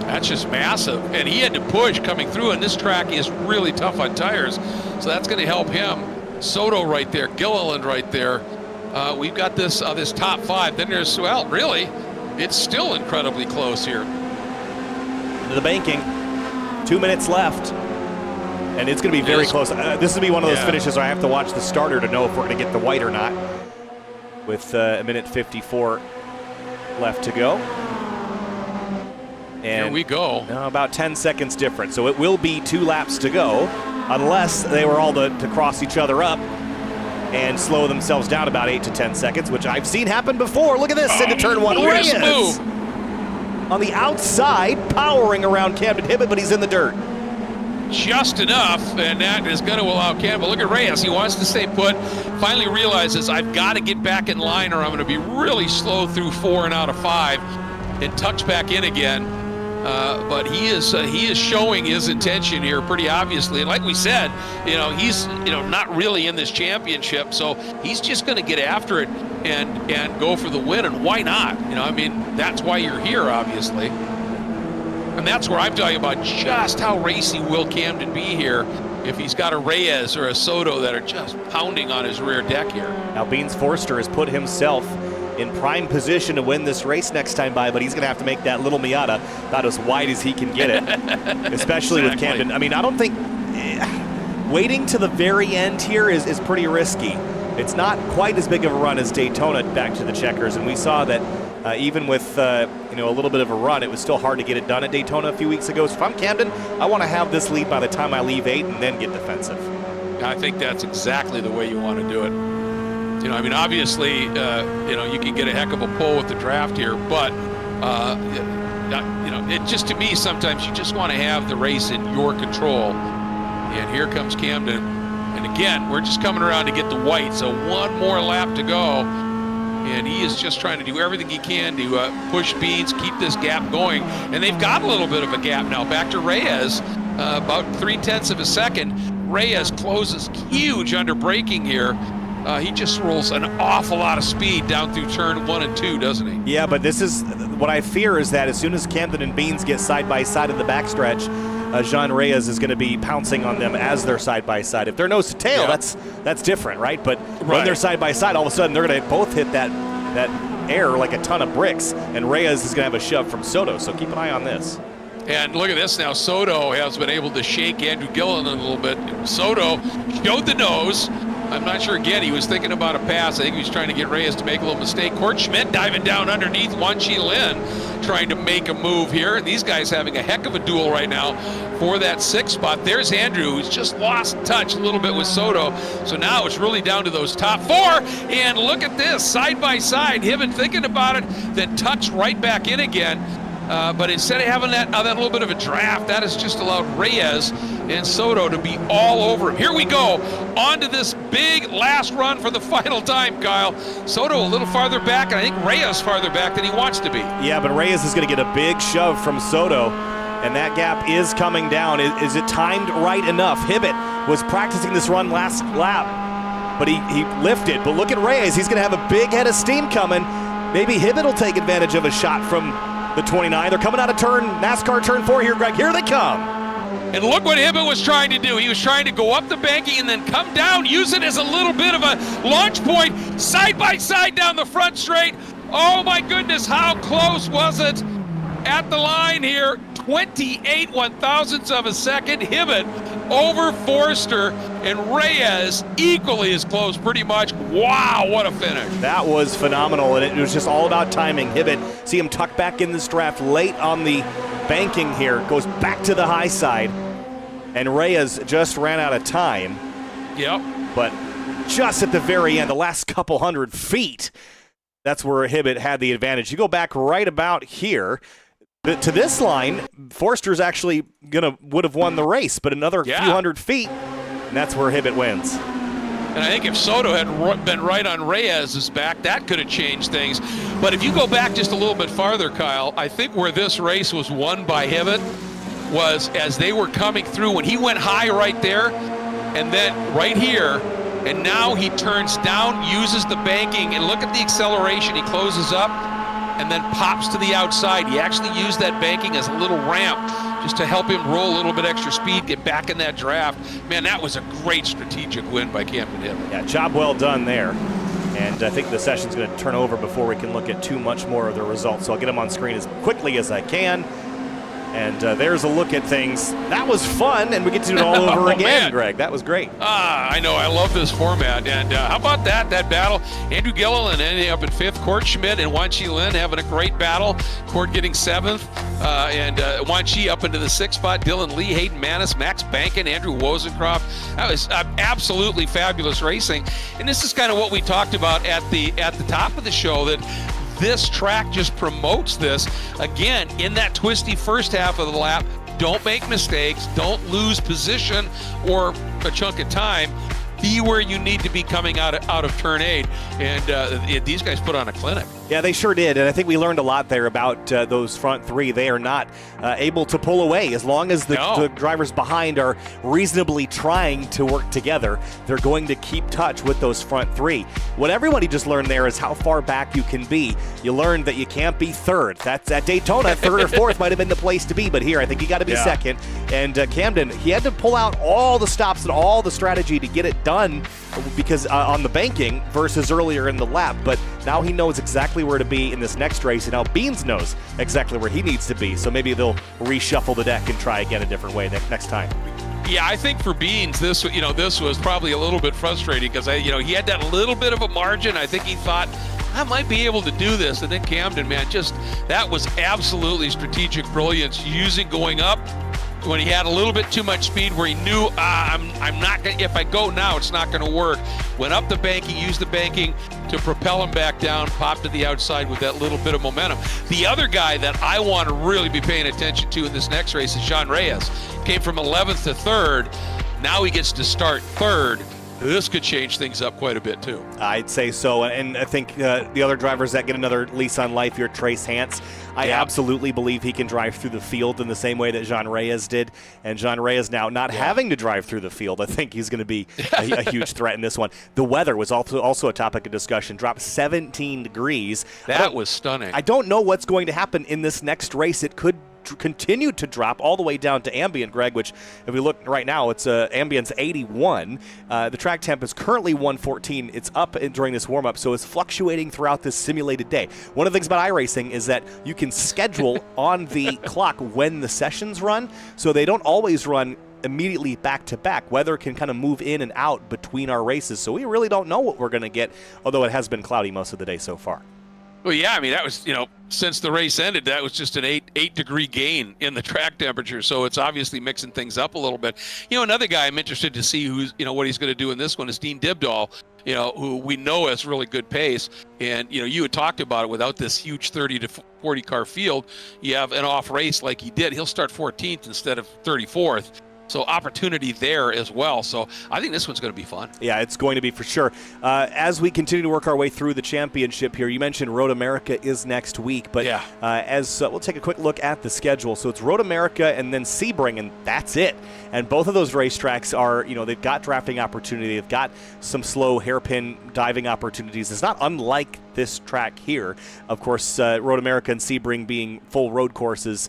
That's just massive. And he had to push coming through, and this track is really tough on tires. So that's going to help him. Soto right there, Gilliland right there. We've got this top 5. Then there's, really, it's still incredibly close here. The banking, 2 minutes left. And it's going to be very close. This will be one of those finishes where I have to watch the starter to know if we're going to get the white or not. With a minute 54 left to go. And here we go. About 10 seconds different. So it will be 2 laps to go, unless they were all to cross each other up and slow themselves down about 8 to 10 seconds, which I've seen happen before. Look at this into turn 1. Reyes on the outside, powering around Camden Hibbett, but he's in the dirt. Just enough, and that is going to allow Campbell. Look at Reyes. He wants to stay put. Finally realizes I've got to get back in line or I'm going to be really slow through 4 and out of 5, and tucks back in again. But he is showing his intention here pretty obviously. And like we said, he's not really in this championship, so he's just going to get after it and go for the win. And why not? I mean, that's why you're here, obviously. And that's where I'm talking about just how racy will Camden be here if he's got a Reyes or a Soto that are just pounding on his rear deck here. Now Beans Forster has put himself in prime position to win this race next time by, but he's going to have to make that little Miata about as wide as he can get it, especially with Camden. I mean, I don't think waiting to the very end here is pretty risky. It's not quite as big of a run as Daytona back to the checkers, and we saw that even with a little bit of a run, it was still hard to get it done at Daytona a few weeks ago. So if I'm Camden, I want to have this lead by the time I leave 8 and then get defensive. I think that's exactly the way you want to do it. I mean, obviously, you can get a heck of a pull with the draft here, but it just, to me, sometimes you just want to have the race in your control. And here comes Camden, and again, we're just coming around to get the white, so 1 more lap to go. And he is just trying to do everything he can to push Beans, keep this gap going. And they've got a little bit of a gap now. Back to Reyes, about 0.3 of a second. Reyes closes huge under braking here. He just rolls an awful lot of speed down through turn 1 and 2, doesn't he? Yeah, but this is what I fear is that as soon as Camden and Beans get side by side in the backstretch, Jean Reyes is going to be pouncing on them as they're side by side. If they're nose to tail, that's different, right? But when they're side by side, all of a sudden they're going to both hit that air like a ton of bricks, and Reyes is going to have a shove from Soto. So keep an eye on this. And look at this now. Soto has been able to shake Andrew Gillen a little bit. Soto showed the nose. I'm not sure, again, he was thinking about a pass. I think he was trying to get Reyes to make a little mistake. Court Schmidt diving down underneath Wan Chi Lin, trying to make a move here. These guys having a heck of a duel right now for that 6th spot. There's Andrew, who's just lost touch a little bit with Soto. So now it's really down to those top 4. And look at this, side by side. Hibbett thinking about it, then tucks right back in again. But instead of having that little bit of a draft, that has just allowed Reyes and Soto to be all over him. Here we go, on to this big last run for the final time, Kyle. Soto a little farther back, and I think Reyes farther back than he wants to be. Yeah, but Reyes is going to get a big shove from Soto, and that gap is coming down. Is it timed right enough? Hibbett was practicing this run last lap, but he lifted. But look at Reyes, he's going to have a big head of steam coming. Maybe Hibbett will take advantage of a shot from the 29. They're coming out of NASCAR turn 4 here, Greg. Here they come. And look what Hibbett was trying to do. He was trying to go up the banking and then come down, use it as a little bit of a launch point, side by side down the front straight. Oh my goodness, how close was it at the line here? 28 1/1000ths of a second. Hibbett over Forster, and Reyes equally as close pretty much. Wow, what a finish. That was phenomenal, and it was just all about timing. Hibbett, see him tuck back in this draft late on the banking here, goes back to the high side, and Reyes just ran out of time. Yep. But just at the very end, the last couple hundred feet, that's where Hibbett had the advantage. You go back right about here, to this line, Forster's actually would have won the race, but another few hundred feet, and that's where Hibbett wins. And I think if Soto had been right on Reyes' back, that could have changed things. But if you go back just a little bit farther, Kyle, I think where this race was won by Hibbett was as they were coming through, when he went high right there, and then right here, and now he turns down, uses the banking, and look at the acceleration. He closes up and then pops to the outside. He actually used that banking as a little ramp just to help him roll a little bit extra speed, get back in that draft. Man, that was a great strategic win by Camden Hibbett. Yeah, job well done there. And I think the session's going to turn over before we can look at too much more of the results. So I'll get them on screen as quickly as I can. And there's a look at things. That was fun, and we get to do it all over again, man. Greg. That was great. I know. I love this format. And how about that battle? Andrew Gilliland ending up in 5th. Court Schmidt and Wan Chi Lin having a great battle. Court getting 7th. And Wan Chi up into the 6th spot. Dylan Lee, Hayden Manis, Max Bankin, Andrew Wozencroft. That was absolutely fabulous racing. And this is kind of what we talked about at the top of the show, that this track just promotes this. Again, in that twisty first half of the lap, don't make mistakes, don't lose position or a chunk of time. Be where you need to be coming out of turn 8. And these guys put on a clinic. Yeah, they sure did, and I think we learned a lot there about those front 3. They are not able to pull away. As long as the drivers behind are reasonably trying to work together, they're going to keep touch with those front 3. What everybody just learned there is how far back you can be. You learned that you can't be 3rd. That's at Daytona, 3rd or 4th might have been the place to be, but here I think you got to be 2nd. And Camden, he had to pull out all the stops and all the strategy to get it done because on the banking versus earlier in the lap, but now he knows exactly where to be in this next race, and now Beans knows exactly where he needs to be, so maybe they'll reshuffle the deck and try again a different way next time. Yeah, I think for Beans, this was probably a little bit frustrating because he had that little bit of a margin. I think he thought, I might be able to do this, and then Camden, man, that was absolutely strategic brilliance, using going up when he had a little bit too much speed, where he knew I'm not gonna, if I go now, it's not going to work. Went up the banking, used the banking to propel him back down, popped to the outside with that little bit of momentum. The other guy that I want to really be paying attention to in this next race is Jean Reyes. Came from 11th to 3rd. Now he gets to start 3rd. This could change things up quite a bit, too. I'd say so, and I think the other drivers that get another lease on life here, Trace Hance, I absolutely believe he can drive through the field in the same way that Jean Reyes did, and Jean Reyes now not having to drive through the field, I think he's going to be a huge threat in this one. The weather was also a topic of discussion, dropped 17 degrees. That was stunning. I don't know what's going to happen in this next race. It could continue to drop all the way down to ambient, Greg, which if we look right now, it's ambient's 81. The track temp is currently 114. It's up during this warm-up, so it's fluctuating throughout this simulated day. One of the things about iRacing is that you can schedule on the clock when the sessions run, so they don't always run immediately back-to-back. Weather can kind of move in and out between our races, so we really don't know what we're going to get, although it has been cloudy most of the day so far. Well, yeah, I mean, that was, since the race ended, that was just an 8 degree gain in the track temperature. So it's obviously mixing things up a little bit. Another guy I'm interested to see who's, what he's going to do in this one is Dean Dibdahl, who we know has really good pace. And, you had talked about it, without this huge 30 to 40 car field, you have an off race like he did. He'll start 14th instead of 34th. So opportunity there as well. So I think this one's going to be fun. Yeah, it's going to be for sure. As we continue to work our way through the championship here, you mentioned Road America is next week, but we'll take a quick look at the schedule. So it's Road America and then Sebring, and that's it. And both of those racetracks are, they've got drafting opportunity. They've got some slow hairpin diving opportunities. It's not unlike this track here. Of course, Road America and Sebring being full road courses,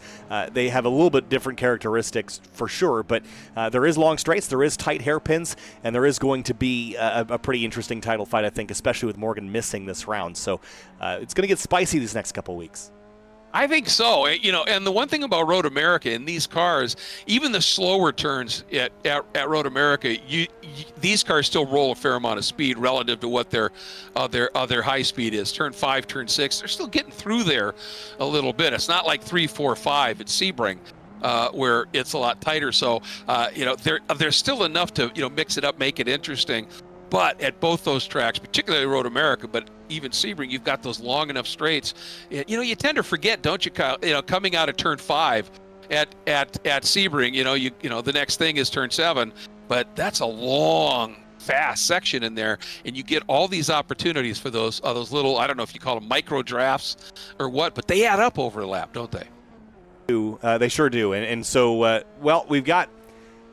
they have a little bit different characteristics for sure, but there is long straights, there is tight hairpins, and there is going to be a pretty interesting title fight, I think, especially with Morgan missing this round. So it's going to get spicy these next couple weeks. I think so. And the one thing about Road America in these cars, even the slower turns at Road America, these cars still roll a fair amount of speed relative to what their high speed is. Turn 5, turn 6, they're still getting through there a little bit. It's not like 3, 4, 5 at Sebring, where it's a lot tighter. So, there's still enough to, mix it up, make it interesting. But at both those tracks, particularly Road America, but even Sebring, you've got those long enough straights. You tend to forget, don't you, Kyle? Coming out of turn 5 at Sebring, the next thing is turn 7, but that's a long, fast section in there, and you get all these opportunities for those little, I don't know if you call them micro drafts or what, but they add up over a lap, don't they? They sure do, and so we've got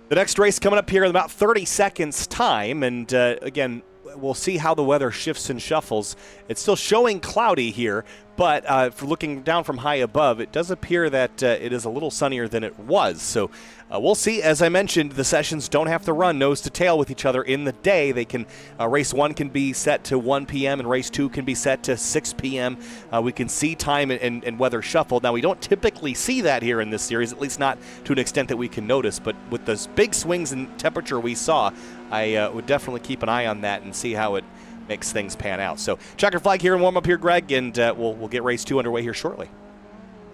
the next race coming up here in about 30 seconds time, and again, we'll see how the weather shifts and shuffles. It's still showing cloudy here, But for looking down from high above, it does appear that it is a little sunnier than it was. So we'll see. As I mentioned, the sessions don't have to run nose to tail with each other in the day. They can race 1 can be set to 1 p.m. and race 2 can be set to 6 p.m. We can see time and weather shuffled. Now, we don't typically see that here in this series, at least not to an extent that we can notice. But with those big swings in temperature we saw, I would definitely keep an eye on that and see how it makes things pan out. So checker flag here and warm up here, Greg, and we'll get race 2 underway here shortly.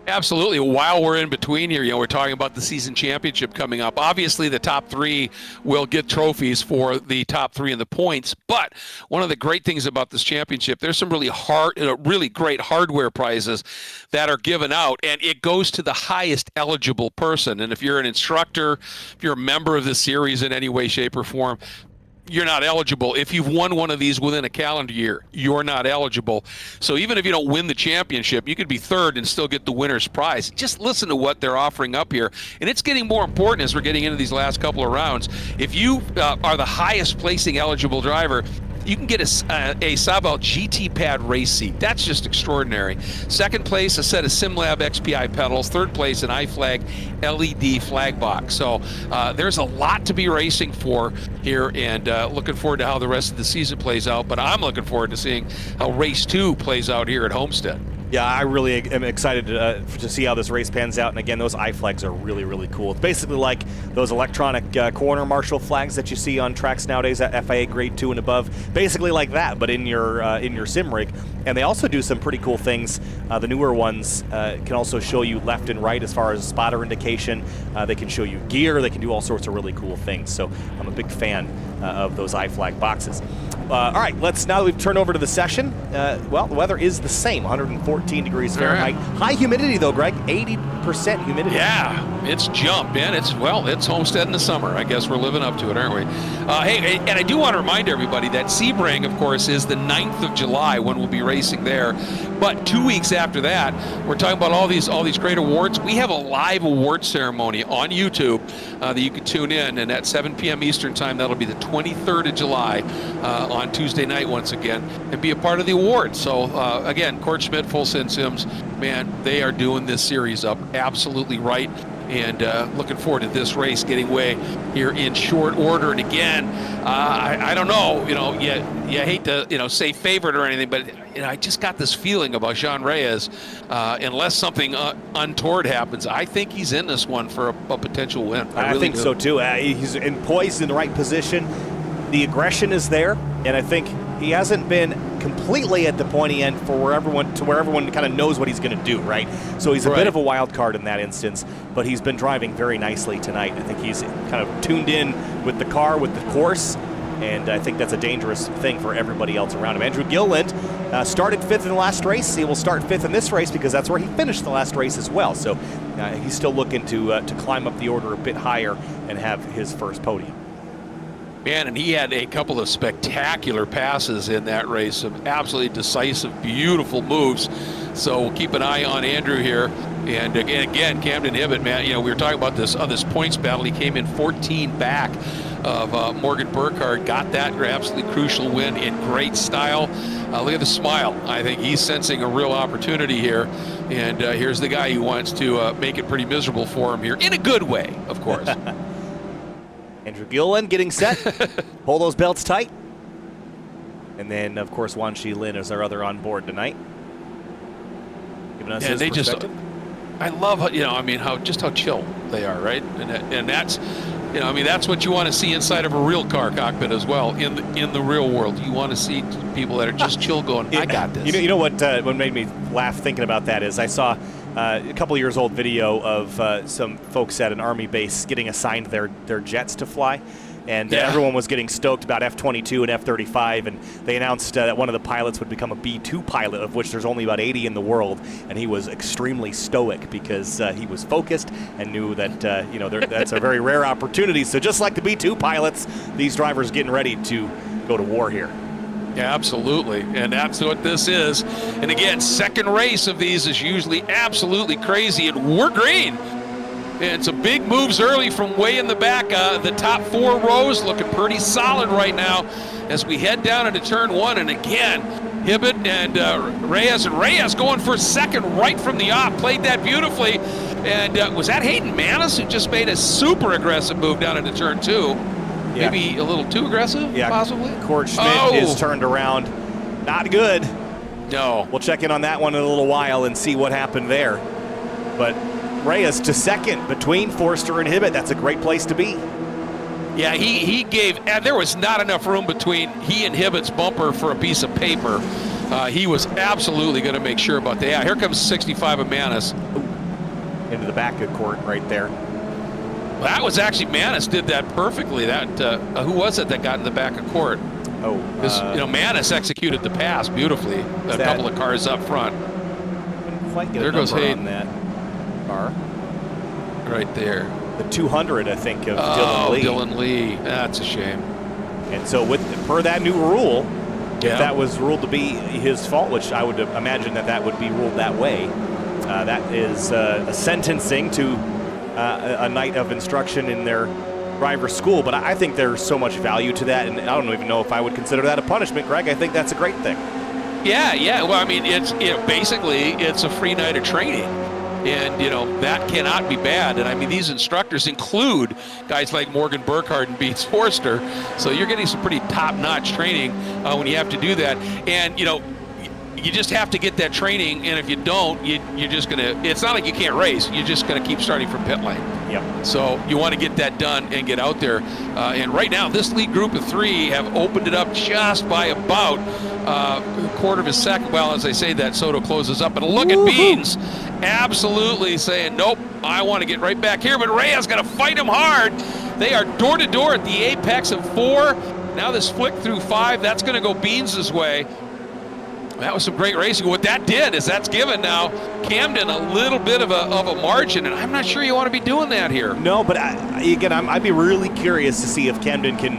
Absolutely. While we're in between here, we're talking about the season championship coming up. Obviously, the top 3 will get trophies for the top 3 in the points. But one of the great things about this championship, there's some really great hardware prizes that are given out, and it goes to the highest eligible person. And if you're an instructor, if you're a member of the series in any way, shape, or form, you're not eligible. If you've won one of these within a calendar year, you're not eligible. So even if you don't win the championship, you could be third and still get the winner's prize. Just listen to what they're offering up here. And it's getting more important as we're getting into these last couple of rounds. If you are the highest placing eligible driver, you can get a Sabel GT Pad race seat. That's just extraordinary. Second place, a set of SimLab XPI pedals. Third place, an iFlag LED flag box. So there's a lot to be racing for here, and looking forward to how the rest of the season plays out. But I'm looking forward to seeing how race 2 plays out here at Homestead. Yeah, I really am excited to see how this race pans out. And again, those iFlags are really, really cool. It's basically like those electronic corner marshal flags that you see on tracks nowadays at FIA Grade 2 and above. Basically like that, but in your sim rig. And they also do some pretty cool things. The newer ones can also show you left and right as far as spotter indication. They can show you gear. They can do all sorts of really cool things. So I'm a big fan of those iFlag boxes. All right, now that we've turned over to the session, well, the weather is the same, 114 degrees Fahrenheit. Right. High humidity, though, Greg, 80% humidity. Yeah, it's jump, man. It's Homestead in the summer. I guess we're living up to it, aren't we? Hey, and I do want to remind everybody that Sebring, of course, is the 9th of July when we'll be racing there. But 2 weeks after that, we're talking about all these great awards. We have a live award ceremony on YouTube that you can tune in, and at 7 p.m. Eastern time, that'll be the 23rd of July on Tuesday night once again, and be a part of the awards. So again, Court Schmidt, Full Send Sims, man, they are doing this series up absolutely right. And looking forward to this race getting away here in short order. And again, I don't know, you hate to, say favorite or anything, but I just got this feeling about Jean Reyes. Unless something untoward happens, I think he's in this one for a potential win. I really think so too. He's poised in the right position. The aggression is there, and I think he hasn't been completely at the pointy end for where everyone kind of knows what he's going to do, right? So he's a bit of a wild card in that instance, but he's been driving very nicely tonight. I think he's kind of tuned in with the car, with the course, and I think that's a dangerous thing for everybody else around him. Andrew Gilliland started 5th in the last race. He will start 5th in this race because that's where he finished the last race as well. So he's still looking to climb up the order a bit higher and have his first podium. Man, and he had a couple of spectacular passes in that race, some absolutely decisive, beautiful moves. So we'll keep an eye on Andrew here. And again, Camden Hibbett, man, we were talking about this points battle. He came in 14 back of Morgan Burkhardt, got that absolutely crucial win in great style. Look at the smile. I think he's sensing a real opportunity here. And here's the guy who wants to make it pretty miserable for him here, in a good way, of course. Andrew Gilliland getting set. Hold those belts tight. And then, of course, Wan Shi Lin is our other on board tonight. Giving us his perspective. I love how chill they are, right? And that's, that's what you want to see inside of a real car cockpit as well. In the real world, you want to see people that are just chill, going, I got this. You know what made me laugh thinking about that is I saw a couple years old video of some folks at an Army base getting assigned their jets to fly. And everyone was getting stoked about F-22 and F-35, and they announced that one of the pilots would become a B-2 pilot, of which there's only about 80 in the world, and he was extremely stoic because he was focused and knew that that's a very rare opportunity. So just like the B-2 pilots, these drivers getting ready to go to war here. Yeah, absolutely, and that's what this is. And again, second race of these is usually absolutely crazy, and we're green. And some big moves early from way in the back. The top 4 rows looking pretty solid right now as we head down into turn 1. And again, Hibbett and Reyes going for second right from the off. Played that beautifully. And was that Hayden Manis who just made a super aggressive move down into turn 2? Yeah. Maybe a little too aggressive, possibly? Court Schmidt is turned around. Not good. No. We'll check in on that one in a little while and see what happened there. But Reyes to second between Forster and Hibbett. That's a great place to be. Yeah, he gave, and there was not enough room between he and Hibbett's bumper for a piece of paper. He was absolutely going to make sure about that. Yeah, here comes 65 of Manis. Into the back of court right there. That was actually, Manis did that perfectly. That who was it that got in the back of court? Manis executed the pass beautifully. A couple of cars up front. There goes Hayden. That car. Right there. The 200, I think, of Dylan Lee. Dylan Lee. That's a shame. And so, per that new rule, if that was ruled to be his fault, which I would imagine that would be ruled that way, that is a sentencing to a night of instruction in their driver's school. But I think there's so much value to that, and I don't even know if I would consider that a punishment, Greg. I think that's a great thing. Yeah. Well, I mean, basically it's a free night of training. And, that cannot be bad. And, I mean, these instructors include guys like Morgan Burkhardt and Beats Forster. So you're getting some pretty top-notch training when you have to do that. And, you just have to get that training. And if you don't, you're just going to – it's not like you can't race. You're just going to keep starting from pit lane. Yep. So you want to get that done and get out there. And right now, this lead group of 3 have opened it up just by about a quarter of a second. Well, as I say that, Soto closes up. And look at Beans absolutely saying, nope, I want to get right back here. But Reyes got to fight him hard. They are door-to-door at the apex of 4. Now this flick through 5. That's going to go Beans' way. That was some great racing. What that did is that's given now Camden a little bit of a margin, and I'm not sure you want to be doing that here. No, but I'd be really curious to see if Camden can,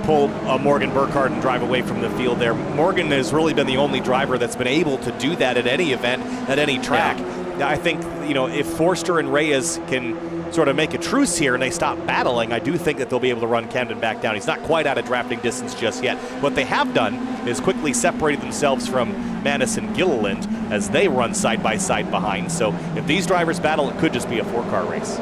pull Morgan Burkhardt and drive away from the field there. Morgan has really been the only driver that's been able to do that at any event, at any track. Yeah. I think, if Forster and Reyes can sort of make a truce here and they stop battling, I do think that they'll be able to run Camden back down. He's not quite out of drafting distance just yet. What they have done is quickly separated themselves from Manis and Gilliland as they run side by side behind. So if these drivers battle, it could just be a 4-car race.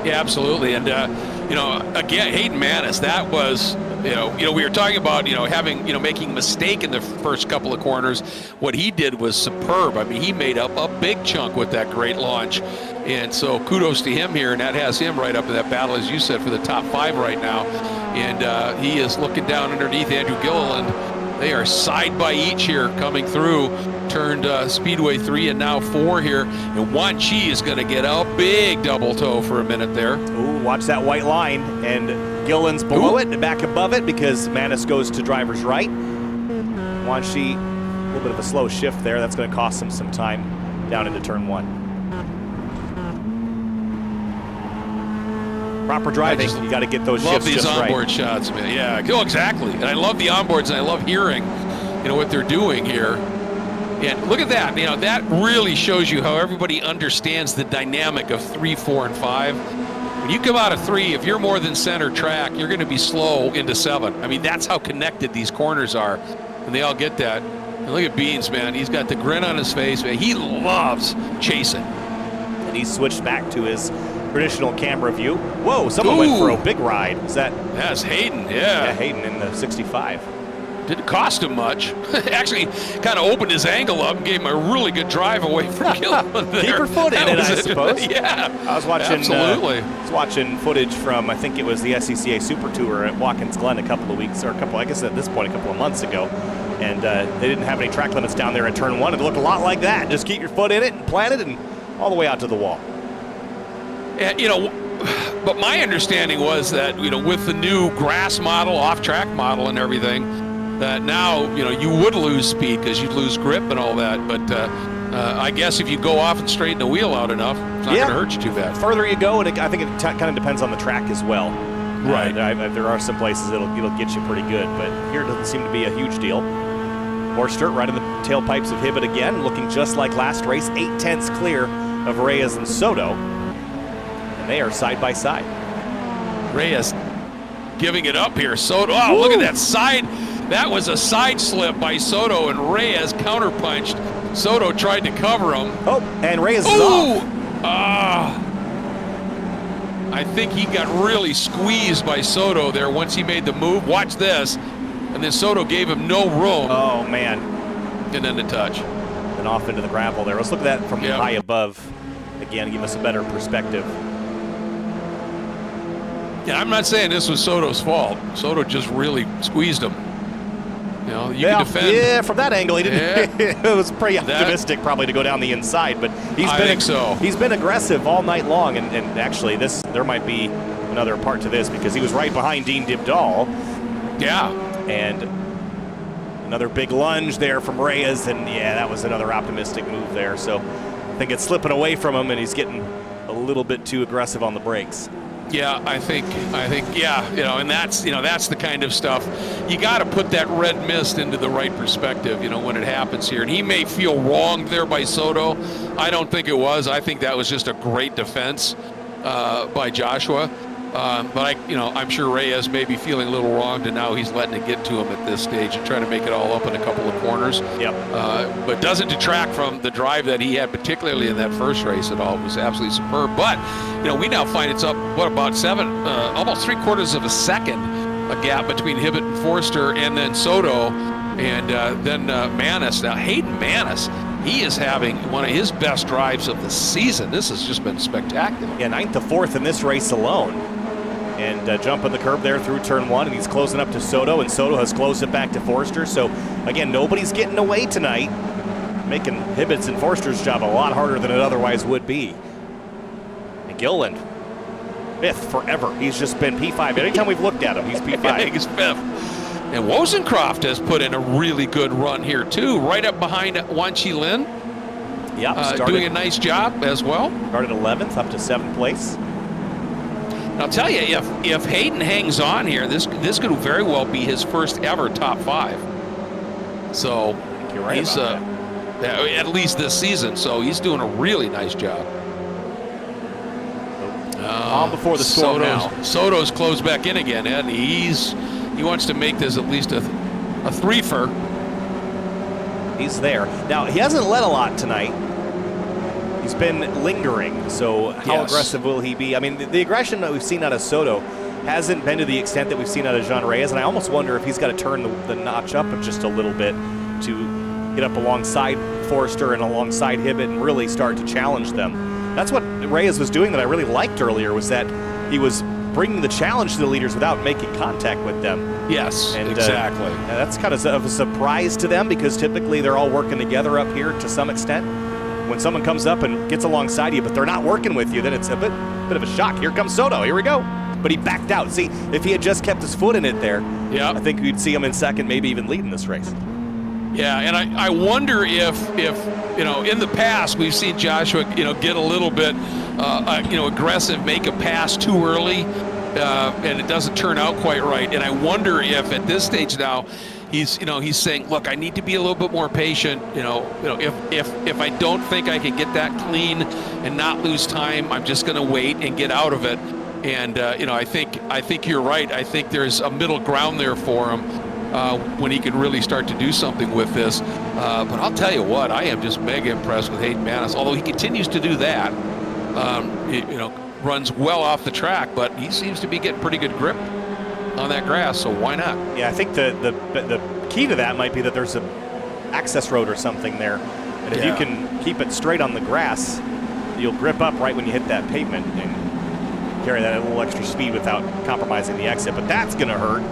Yeah, absolutely. And, again, Hayden Manis, that was, we were talking about, making a mistake in the first couple of corners. What he did was superb. I mean, he made up a big chunk with that great launch. And so kudos to him here, and that has him right up in that battle, as you said, for the top 5 right now. And he is looking down underneath Andrew Gilliland. They are side by each here coming through. Turned Speedway 3 and now 4 here. And Wan Chi is going to get a big double toe for a minute there. Ooh, watch that white line. And Gilliland's below it and back above it because Manis goes to driver's right. Wan Chi, a little bit of a slow shift there. That's going to cost him some time down into turn 1. Proper driving, you got to get those shifts just right. Love these onboard shots, man. Yeah, exactly. And I love the onboards, and I love hearing, what they're doing here. And look at that. That really shows you how everybody understands the dynamic of 3, 4, and 5. When you come out of 3, if you're more than center track, you're going to be slow into 7. I mean, that's how connected these corners are, and they all get that. And look at Beans, man. He's got the grin on his face, man. He loves chasing. And he's switched back to his traditional camera view. Whoa, someone went for a big ride. That's Hayden, Yeah, Hayden in the 65. Didn't cost him much. Actually, kind of opened his angle up and gave him a really good drive away from Gilliland there. Keep her foot in it, I suppose. Yeah, I was watching. Absolutely. I was watching footage from, I think it was the SCCA Super Tour at Watkins Glen a couple of months ago. And they didn't have any track limits down there at turn 1. It looked a lot like that. Just keep your foot in it and plant it and all the way out to the wall. But my understanding was that, with the new grass model, off-track model and everything, that now, you would lose speed because you'd lose grip and all that. But I guess if you go off and straighten the wheel out enough, it's not going to hurt you too bad. The further you go, and I think it kind of depends on the track as well. Right. There are some places it'll get you pretty good, but here it doesn't seem to be a huge deal. Forster right in the tailpipes of Hibbett again, looking just like last race, 8/10 clear of Reyes and Soto. They are side by side. Reyes giving it up here. Soto, look at that side. That was a side slip by Soto, and Reyes counterpunched. Soto tried to cover him. Oh, and Reyes is off. I think he got really squeezed by Soto there once he made the move. Watch this. And then Soto gave him no room. Oh, man. And then the touch. And off into the gravel there. Let's look at that from high above. Again, give us a better perspective. Yeah, I'm not saying this was Soto's fault. Soto just really squeezed him. You know, you can defend. Yeah, from that angle, he didn't. It was pretty optimistic probably to go down the inside, but I think so. He's been aggressive all night long, and actually there might be another part to this because he was right behind Dean Dibdahl. Yeah. And another big lunge there from Reyes, and yeah, that was another optimistic move there. So I think it's slipping away from him, and he's getting a little bit too aggressive on the brakes. Yeah, I think, yeah, and that's the kind of stuff you got to put that red mist into the right perspective, when it happens here. And he may feel wronged there by Soto. I don't think it was. I think that was just a great defense by Joshua. But I'm sure Reyes may be feeling a little wronged, and now he's letting it get to him at this stage and trying to make it all up in a couple of corners. Yep. But doesn't detract from the drive that he had, particularly in that first race at all. It was absolutely superb. But we now find it's up about almost 3/4 of a second, a gap between Hibbett and Forster, and then Soto, and then Manis. Now Hayden Manis, he is having one of his best drives of the season. This has just been spectacular. Yeah, 9th to 4th in this race alone. And jumping the curb there through turn 1, and he's closing up to Soto, and Soto has closed it back to Forster. So, again, nobody's getting away tonight, making Hibbett's and Forster's job a lot harder than it otherwise would be. And Gilliland, 5th forever. He's just been P5. Anytime we've looked at him, he's P5. He's 5th. And Wozencroft has put in a really good run here, too, right up behind Wan Chi Lin. Yeah, doing a nice job as well. Started 11th, up to 7th place. I'll tell you, if Hayden hangs on here, this could very well be his first ever top 5. So you're right, he's at least this season. So he's doing a really nice job. On before the storm now. Soto's closed back in again, Ed. He wants to make this at least a threefer. He's there. Now he hasn't led a lot tonight. He's been lingering, so how aggressive will he be? I mean, the aggression that we've seen out of Soto hasn't been to the extent that we've seen out of Jean Reyes, and I almost wonder if he's got to turn the notch up just a little bit to get up alongside Forster and alongside Hibbett and really start to challenge them. That's what Reyes was doing that I really liked earlier, was that he was bringing the challenge to the leaders without making contact with them. Yes, and, exactly. That's kind of a surprise to them because typically they're all working together up here to some extent. When someone comes up and gets alongside you, but they're not working with you, then it's a bit of a shock. Here comes Soto. Here we go. But he backed out. See, if he had just kept his foot in it there, I think we'd see him in second, maybe even leading this race. Yeah, and I wonder if in the past we've seen Joshua get a little bit aggressive, make a pass too early, and it doesn't turn out quite right. And I wonder if at this stage now, he's saying, look, I need to be a little bit more patient. If I don't think I can get that clean and not lose time, I'm just going to wait and get out of it. And I think you're right. I think there's a middle ground there for him when he can really start to do something with this. But I'll tell you what, I am just mega impressed with Hayden Manis. Although he continues to do that, runs well off the track, but he seems to be getting pretty good grip on that grass, so why not? Yeah, I think the key to that might be that there's an access road or something there, and if you can keep it straight on the grass, you'll grip up right when you hit that pavement and carry that a little extra speed without compromising the exit, but that's going to hurt.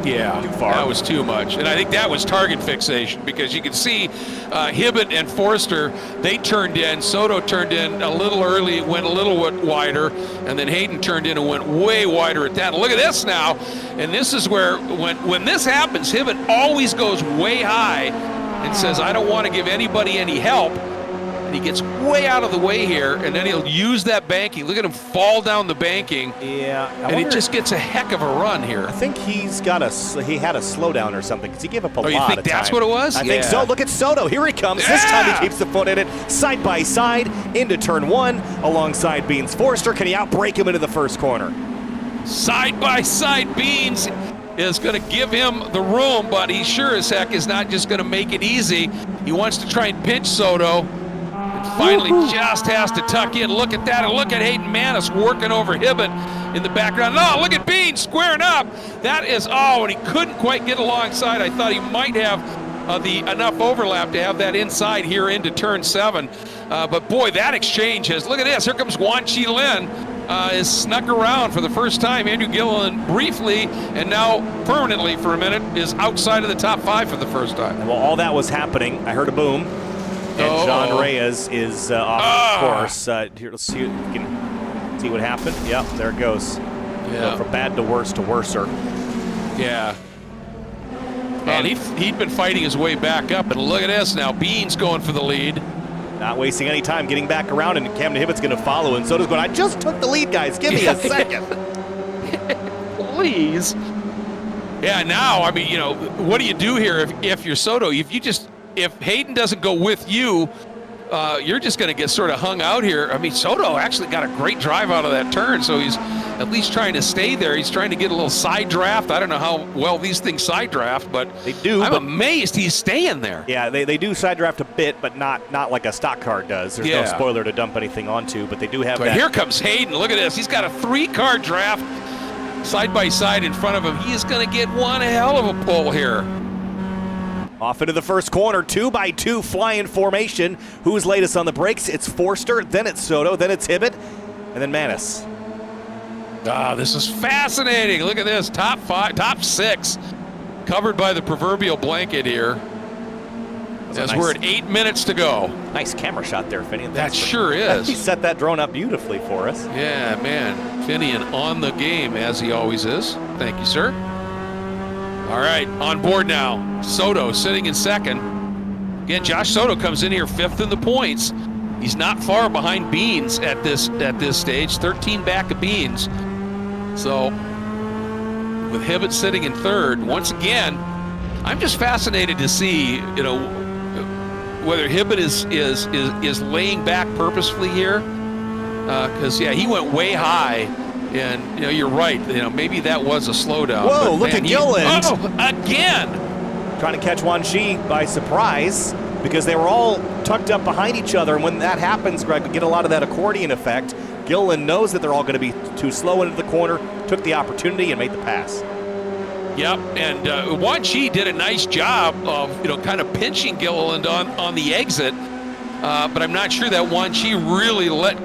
Yeah, too far. That was too much. And I think that was target fixation because you can see Hibbett and Forster, they turned in. Soto turned in a little early, went a little wider, and then Hayden turned in and went way wider at that. Look at this now. And this is where, when this happens, Hibbett always goes way high and says, I don't want to give anybody any help. And he gets way out of the way here, and then he'll use that banking. Look at him fall down the banking. Yeah. And he just gets a heck of a run here. I think he had a slowdown or something because he gave up a lot of time. Oh, you think that's what it was? I think so. Look at Soto. Here he comes. This time he keeps the foot in it. Side by side into turn 1 alongside Beans. Forster, can he outbrake him into the first corner? Side by side Beans. is going to give him the room, but he sure as heck is not just going to make it easy. He wants to try and pinch Soto, and finally just has to tuck in. Look at that, and look at Hayden Manis working over Hibbett in the background. No, look at Bean squaring up. That is, and he couldn't quite get alongside. I thought he might have enough overlap to have that inside here into turn 7. But boy, that exchange has, look at this, here comes Wan Chi Lin. Is snuck around for the first time. Andrew Gilliland briefly and now permanently for a minute is outside of the top 5 for the first time. Well, all that was happening. I heard a boom, and John Reyes is off course. Here, let's see if we can see what happened. Yep, there it goes. Yeah. From bad to worse to worser. Yeah. And he'd been fighting his way back up, and look at this now. Bean's going for the lead. Not wasting any time getting back around, and Camden Hibbett's going to follow, and Soto's going, I just took the lead, guys. Give me a second. Please. Yeah, now, I mean, you know, what do you do here if you're Soto? If Hayden doesn't go with you, you're just going to get sort of hung out here. I mean, Soto actually got a great drive out of that turn, so he's at least trying to stay there. He's trying to get a little side draft. I don't know how well these things side draft, but they do. I'm amazed he's staying there. Yeah, they do side draft a bit, but not like a stock car does. There's no spoiler to dump anything onto, but they do have that. Here comes Hayden. Look at this. He's got a 3-car draft side by side in front of him. He is going to get one hell of a pull here. Off into the first corner, 2x2 flying formation. Who's latest on the brakes? It's Forster, then it's Soto, then it's Hibbett, and then Manis. This is fascinating. Look at this, top 5, top 6, covered by the proverbial blanket here. As we're at 8 minutes to go. Nice camera shot there, Finian. That sure is. He set that drone up beautifully for us. Yeah, man. Finian on the game, as he always is. Thank you, sir. All right, on board now. Soto sitting in second. Again, Josh Soto comes in here 5th in the points. He's not far behind Beans at this stage, 13 back of Beans. So with Hibbett sitting in 3rd, once again, I'm just fascinated to see, you know, whether Hibbett is laying back purposefully here, because he went way high. And, you know, you're right. You know, maybe that was a slowdown. Whoa, look at Gilliland. Again. Trying to catch Wan Chi by surprise because they were all tucked up behind each other. And when that happens, Greg, we get a lot of that accordion effect. Gilliland knows that they're all going to be too slow into the corner, took the opportunity and made the pass. Yep, and Wan Chi did a nice job of, you know, kind of pinching Gilliland on the exit. But I'm not sure that Wan Chi really let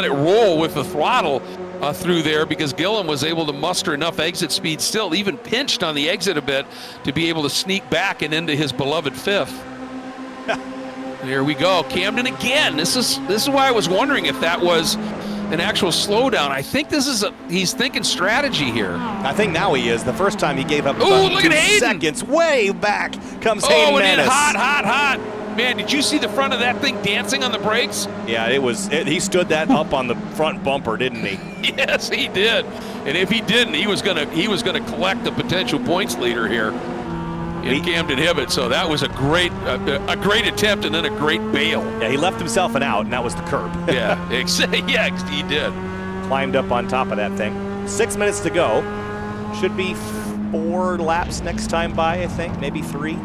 it roll with the throttle through there, because Gillen was able to muster enough exit speed, still even pinched on the exit a bit, to be able to sneak back and into his beloved 5th. There we go, Camden again. This is why I was wondering if that was an actual slowdown. I think he's thinking strategy here. I think now he is. The first time he gave up about 2 seconds. Way back comes Hayden Manis. Hot. Man, did you see the front of that thing dancing on the brakes? Yeah, he stood that up on the front bumper, didn't he? Yes, he did. And if he didn't, he was gonna collect the potential points leader here in Camden Hibbett. So that was a great attempt and then a great bail. Yeah, he left himself an out, and that was the curb. Yeah, he did. Climbed up on top of that thing. 6 minutes to go. Should be 4 laps next time by, I think, maybe 3.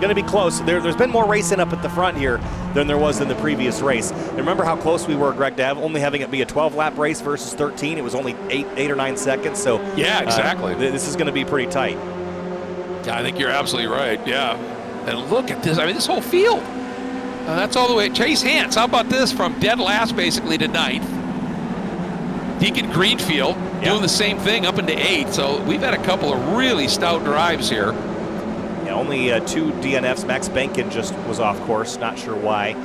Going to be close. There's been more racing up at the front here than there was in the previous race. And remember how close we were, Greg, to only having it be a 12-lap race versus 13. It was only 8 or 9 seconds. So yeah, exactly. This is going to be pretty tight. Yeah, I think you're absolutely right. Yeah, and look at this. I mean, this whole field. That's all the way. Chase Hance, how about this? From dead last basically to 9th. Deacon Greenfield doing the same thing up into 8th. So we've had a couple of really stout drives here. Only 2 DNFs. Max Benkin just was off course, not sure why.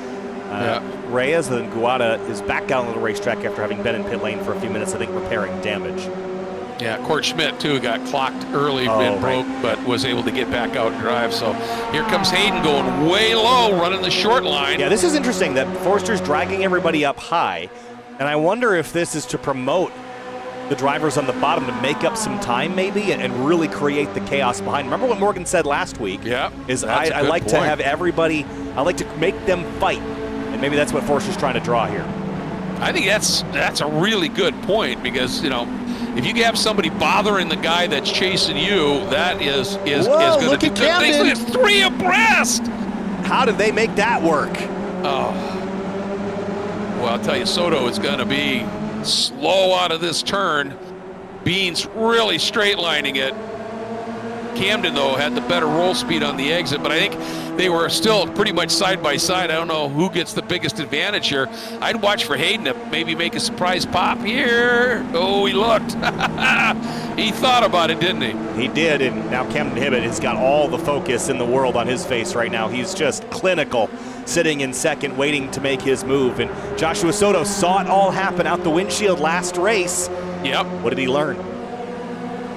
Reyes and Guada is back out on the racetrack after having been in pit lane for a few minutes, I think, repairing damage. Yeah, Court Schmidt, too, got clocked early and broke, but was able to get back out and drive. So here comes Hayden going way low, running the short line. Yeah, this is interesting that Forster's dragging everybody up high, and I wonder if this is to promote the drivers on the bottom to make up some time maybe and really create the chaos behind. Remember what Morgan said last week? Yeah, I like to have everybody, I like to make them fight, and maybe that's what Forster's trying to draw here. I think that's a really good point, because, you know, if you have somebody bothering the guy that's chasing you, that is going to do good things. Look, it's 3 abreast. How did they make that work? Oh. Well, I'll tell you, Soto is going to be slow out of this turn. Beans really straight lining it. Camden, though, had the better roll speed on the exit, but I think they were still pretty much side by side. I don't know who gets the biggest advantage here. I'd watch for Hayden to maybe make a surprise pop here. Oh, he looked. He thought about it, didn't he? He did, and now Camden Hibbett has got all the focus in the world on his face right now. He's just clinical, sitting in second, waiting to make his move. And Joshua Soto saw it all happen out the windshield last race. Yep. What did he learn?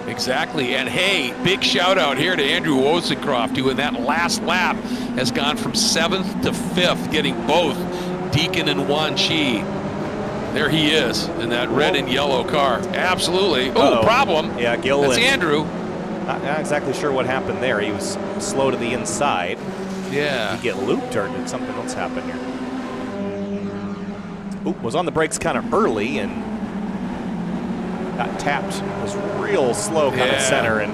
Exactly, and hey, big shout out here to Andrew Wozencroft, who in that last lap has gone from 7th to 5th, getting both Deacon and Wan Chi. There he is in that red and yellow car. Absolutely. Oh, problem. Yeah, Gil. That's Andrew. Not exactly sure what happened there. He was slow to the inside. Yeah. Did he get looped or did something else happen here? Oop, was on the brakes kind of early and got tapped. Was real slow kind of center, and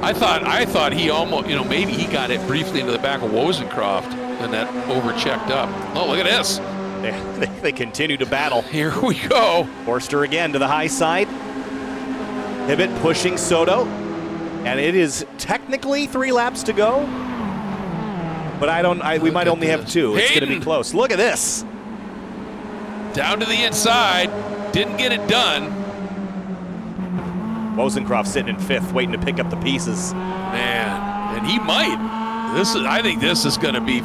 I thought he almost, maybe he got it briefly into the back of Wozencroft and that overchecked up. Oh, look at this. Yeah, they continue to battle. Here we go. Forster again to the high side. Hibbett pushing Soto, and it is technically 3 laps to go, but we might only have 2. It's going to be close. Look at this. Down to the inside, didn't get it done. Wozencroft sitting in 5th, waiting to pick up the pieces. Man, and he might. I think this is going to be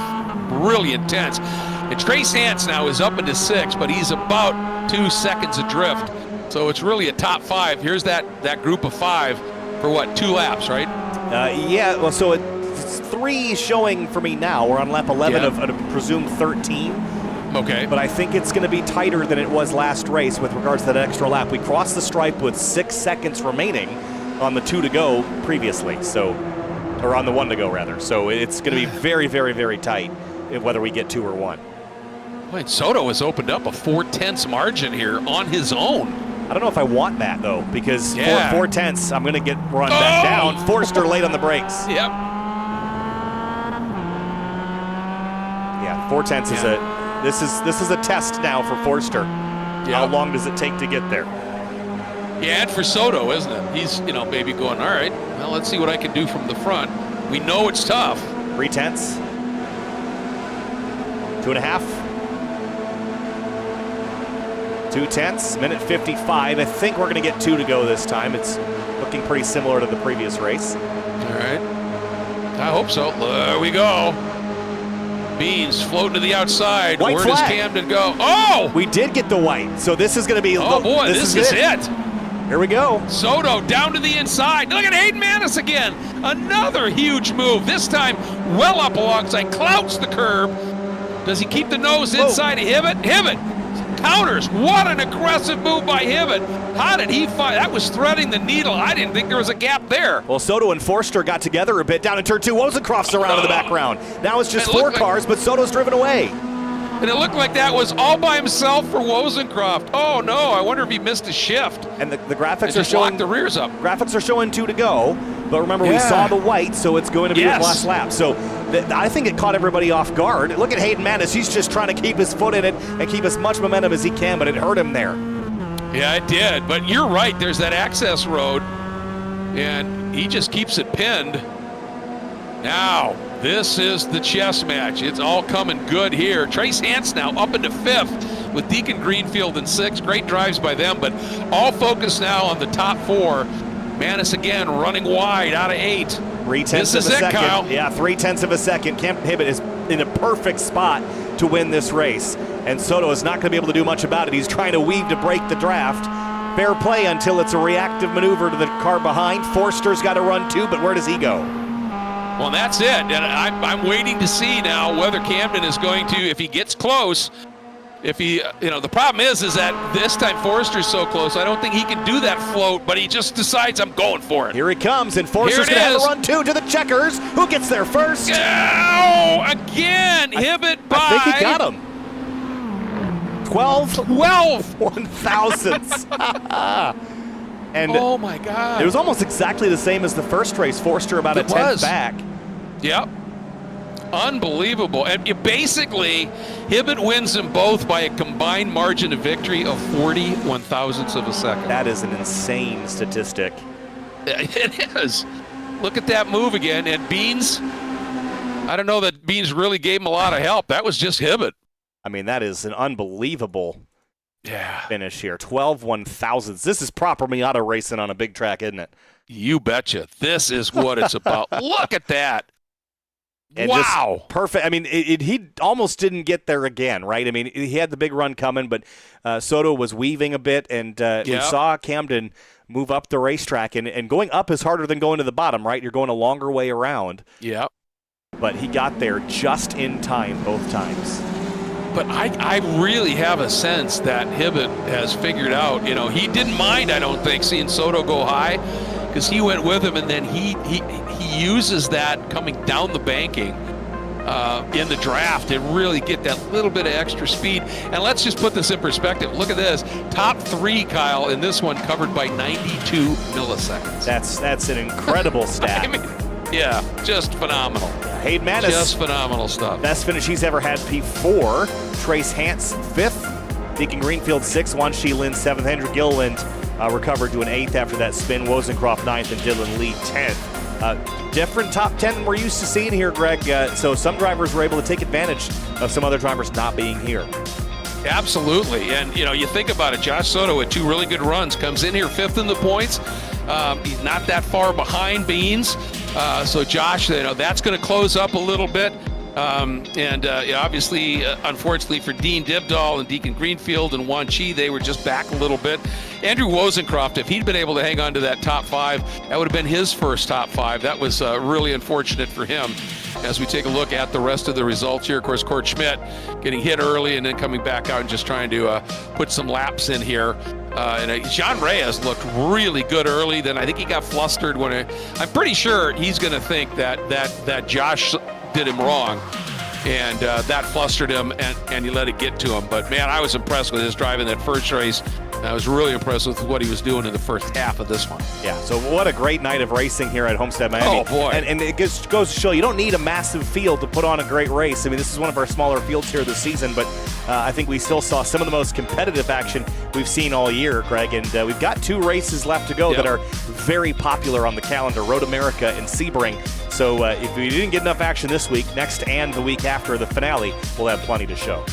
really intense. And Trace Hance now is up into 6th, but he's about 2 seconds adrift. So it's really a top 5. Here's that group of 5 for what, 2 laps, right? Yeah, well, so it's 3 showing for me now. We're on lap 11 of presumed 13. Okay. But I think it's going to be tighter than it was last race with regards to that extra lap. We crossed the stripe with 6 seconds remaining on the 2 to go previously, or on the 1 to go rather. So it's going to be very, very, very tight whether we get 2 or 1. Wait, Soto has opened up a 4/10 margin here on his own. I don't know if I want that though, because 4/10, I'm going to get run back down. Forster late on the brakes. Yep. Yeah, 4/10 is a. This is a test now for Forster. Yep. How long does it take to get there? Yeah, and for Soto, isn't it? He's, maybe going, all right, well, let's see what I can do from the front. We know it's tough. 3/10. 2.5. 2/10, minute 55. I think we're going to get 2 to go this time. It's looking pretty similar to the previous race. All right. I hope so. There we go. Beans floating to the outside. White Where flag. does Camden go? Oh! We did get the white, so this is going to be. Oh boy, this is it. Here we go. Soto down to the inside. Look at Hayden Manis again. Another huge move. This time well up alongside. Clouts the curb. Does he keep the nose inside of Hibbett? Hibbett counters. What an aggressive move by Hibbett. How did he find? That was threading the needle. I didn't think there was a gap there. Well, Soto and Forster got together a bit down in turn 2. Wozencroft's around in the background. Now it's just 4 cars, but Soto's driven away. And it looked like that was all by himself for Wozencroft. Oh no, I wonder if he missed a shift. And the graphics are showing showing the rears up. Graphics are showing 2 to go, but remember we saw the white, so it's going to be the last lap. So I think it caught everybody off guard. Look at Hayden Manis. He's just trying to keep his foot in it and keep as much momentum as he can, but it hurt him there. Yeah, it did. But you're right. There's that access road, and he just keeps it pinned. Now, this is the chess match. It's all coming good here. Trace Hance now up into 5th with Deacon Greenfield in 6th. Great drives by them, but all focus now on the top 4. Manis again running wide out of 8. 3/10 of a second. Kyle. Yeah, 3/10 of a second. Camden Hibbett is in a perfect spot to win this race, and Soto is not going to be able to do much about it. He's trying to weave to break the draft. Fair play until it's a reactive maneuver to the car behind. Forster's got to run too, but where does he go? Well, that's it. And I'm waiting to see now whether Camden is going to, if he gets close, if he, the problem is that this time Forster's so close, I don't think he can do that float, but he just decides I'm going for it. Here he comes, and Forster's going to have a run too to the checkers. Who gets there first? Oh, again, Hibbett by. I think he got him. 12 1,000ths. And oh my God. it was almost exactly the same as the first race. Forced her about a tenth back. Yep. Unbelievable. And basically, Hibbett wins them both by a combined margin of victory of 41 thousandths of a second. That is an insane statistic. It is. Look at that move again. And Beans, I don't know that Beans really gave him a lot of help. That was just Hibbett. I mean, that is an unbelievable finish here. 12 1,000ths. This is proper Miata racing on a big track, isn't it? You betcha. This is what it's about. Look at that. And wow. Perfect. I mean, he almost didn't get there again, right? I mean, he had the big run coming, but Soto was weaving a bit, and we saw Camden move up the racetrack. And going up is harder than going to the bottom, right? You're going a longer way around. Yeah. But he got there just in time both times. But I really have a sense that Hibbett has figured out, he didn't mind, I don't think, seeing Soto go high, because he went with him, and then he uses that coming down the banking in the draft to really get that little bit of extra speed. And let's just put this in perspective. Look at this. Top three, Kyle, in this one covered by 92 milliseconds. That's an incredible stat. I mean, yeah, just phenomenal. Hayden Manis. Just phenomenal stuff. Best finish he's ever had, P4. Trace Hance, 5th. Deacon Greenfield, 6th. Juan Shi Lin, 7th. Andrew Gilliland recovered to an 8th after that spin. Wozencroft, 9th. And Dylan Lee, 10th. Different top 10 than we're used to seeing here, Greg. So some drivers were able to take advantage of some other drivers not being here. Absolutely. And, you think about it, Josh Soto with 2 really good runs comes in here 5th in the points. He's not that far behind Beans. So Josh, that's going to close up a little bit. Obviously, unfortunately for Dean Dibdahl and Deacon Greenfield and Juan Chi, they were just back a little bit. Andrew Wozencroft, if he'd been able to hang on to that top 5, that would have been his first top 5. That was really unfortunate for him. As we take a look at the rest of the results here, of course, Kurt Schmidt getting hit early and then coming back out and just trying to put some laps in here. John Reyes looked really good early. Then I think he got flustered when I'm pretty sure he's going to think that Josh did him wrong, and that flustered him, and he let it get to him. But man, I was impressed with his driving that first race. I was really impressed with what he was doing in the first half of this one. Yeah, so what a great night of racing here at Homestead-Miami. Oh, boy. And it goes to show you don't need a massive field to put on a great race. I mean, this is one of our smaller fields here this season, but I think we still saw some of the most competitive action we've seen all year, Greg. And we've got 2 races left to go that are very popular on the calendar, Road America and Sebring. So if we didn't get enough action this week, next and the week after the finale, we'll have plenty to show.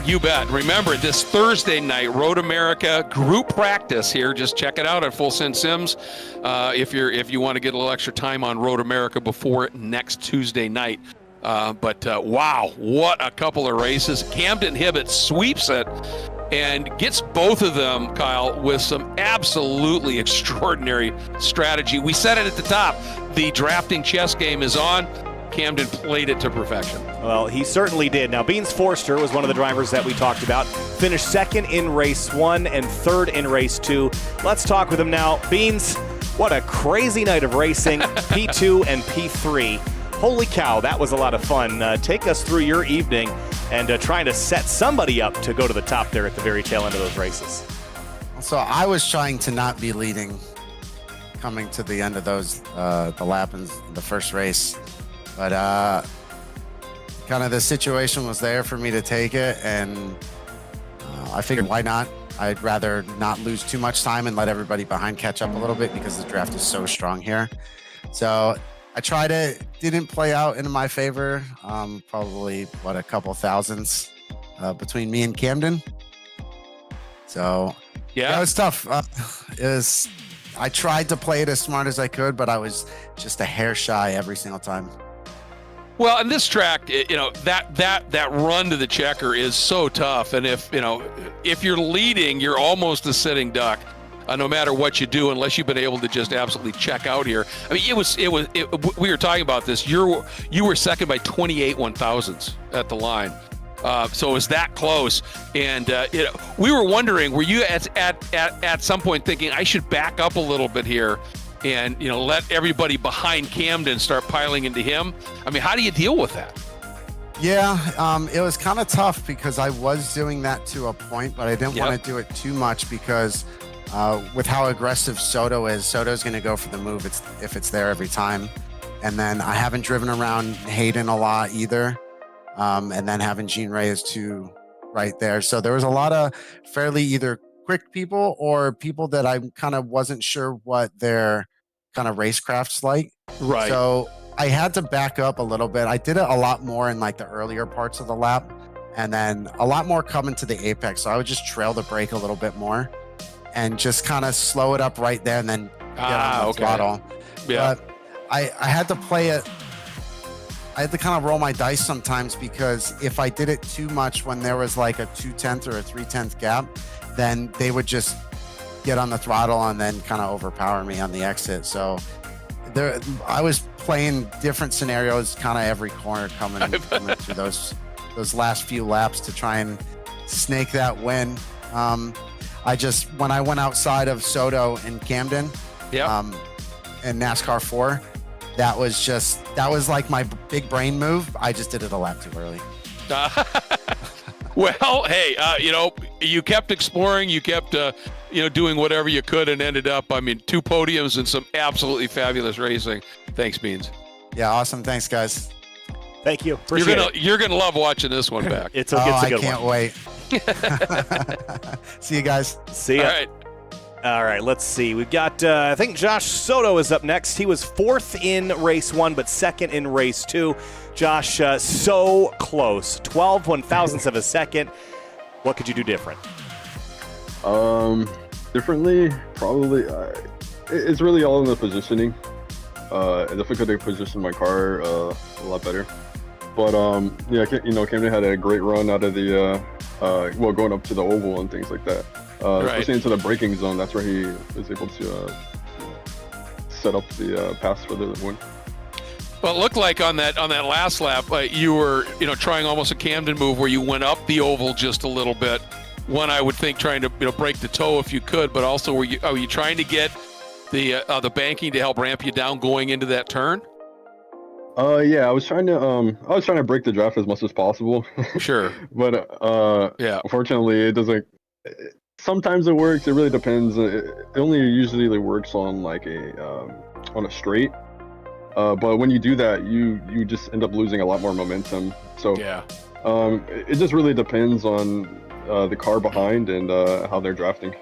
You bet. Remember, this Thursday night, Road America group practice here. Just check it out at Full Send Sims if you want to get a little extra time on Road America before next Tuesday night. Wow, what a couple of races. Camden Hibbett sweeps it and gets both of them, Kyle, with some absolutely extraordinary strategy. We said it at the top. The drafting chess game is on. Camden played it to perfection. Well, he certainly did. Now, Beans Forster was one of the drivers that we talked about. Finished 2nd in race 1 and 3rd in race 2. Let's talk with him now. Beans, what a crazy night of racing. P2 and P3. Holy cow, that was a lot of fun. Take us through your evening and trying to set somebody up to go to the top there at the very tail end of those races. So I was trying to not be leading coming to the end of those, the lap in the first race. But kind of the situation was there for me to take it, and I figured why not? I'd rather not lose too much time and let everybody behind catch up a little bit because the draft is so strong here. So I tried it, didn't play out in my favor. Probably, a couple thousandths between me and Camden. So yeah, it was tough. I tried to play it as smart as I could, but I was just a hair shy every single time. Well, and this track, that run to the checker is so tough. And if you're leading, you're almost a sitting duck, no matter what you do, unless you've been able to just absolutely check out here. I mean, we were talking about this. You were second by 28 1,000ths at the line. So it was that close. And, we were wondering, were you at some point thinking I should back up a little bit here and, let everybody behind Camden start piling into him? I mean, how do you deal with that? Yeah, it was kind of tough because I was doing that to a point, but I didn't want to do it too much because With how aggressive Soto's going to go for the move if it's there every time. And then I haven't driven around Hayden a lot either. And then having Gene Reyes too right there. So there was a lot of fairly either quick people or people that I kind of wasn't sure what their kind of racecraft's like. Right. So I had to back up a little bit. I did it a lot more in like the earlier parts of the lap, and then a lot more coming to the apex. So I would just trail the brake a little bit more and just kind of slow it up right there and then get on the throttle. Yeah. But I had to play it. I had to kind of roll my dice sometimes, because if I did it too much when there was like a 2/10 or a 3/10 gap, then they would just get on the throttle and then kind of overpower me on the exit. So I was playing different scenarios kind of every corner coming through those last few laps to try and snake that win. When I went outside of Soto and Camden, in NASCAR 4, that was like my big brain move. I just did it a lap too early. Well, hey, you kept exploring, you kept, doing whatever you could, and ended up, 2 podiums and some absolutely fabulous racing. Thanks, Beans. Yeah, awesome. Thanks, guys. Thank you. Appreciate it. You're gonna love watching this one back. It's a good one. I can't wait. See you guys. See ya. All right. All right, let's see. We've got, I think Josh Soto is up next. He was 4th in race 1, but 2nd in race 2. Josh, so close. 12 1,000ths of a second. What could you do different? Differently, probably. It's really all in the positioning. I definitely could have positioned my car a lot better. But, Camden had a great run out of the, going up to the oval and things like that. Especially into the braking zone. That's where he was able to set up the pass for the win. Well, it looked like on that last lap, you were trying almost a Camden move where you went up the oval just a little bit. One, I would think, trying to break the toe if you could, but also were you trying to get the banking to help ramp you down going into that turn? Yeah, I was trying to break the draft as much as possible. Sure. But unfortunately, it doesn't. Sometimes it works. It really depends. It only usually works on like on a straight. But when you do that, you just end up losing a lot more momentum. So it just really depends on the car behind and how they're drafting.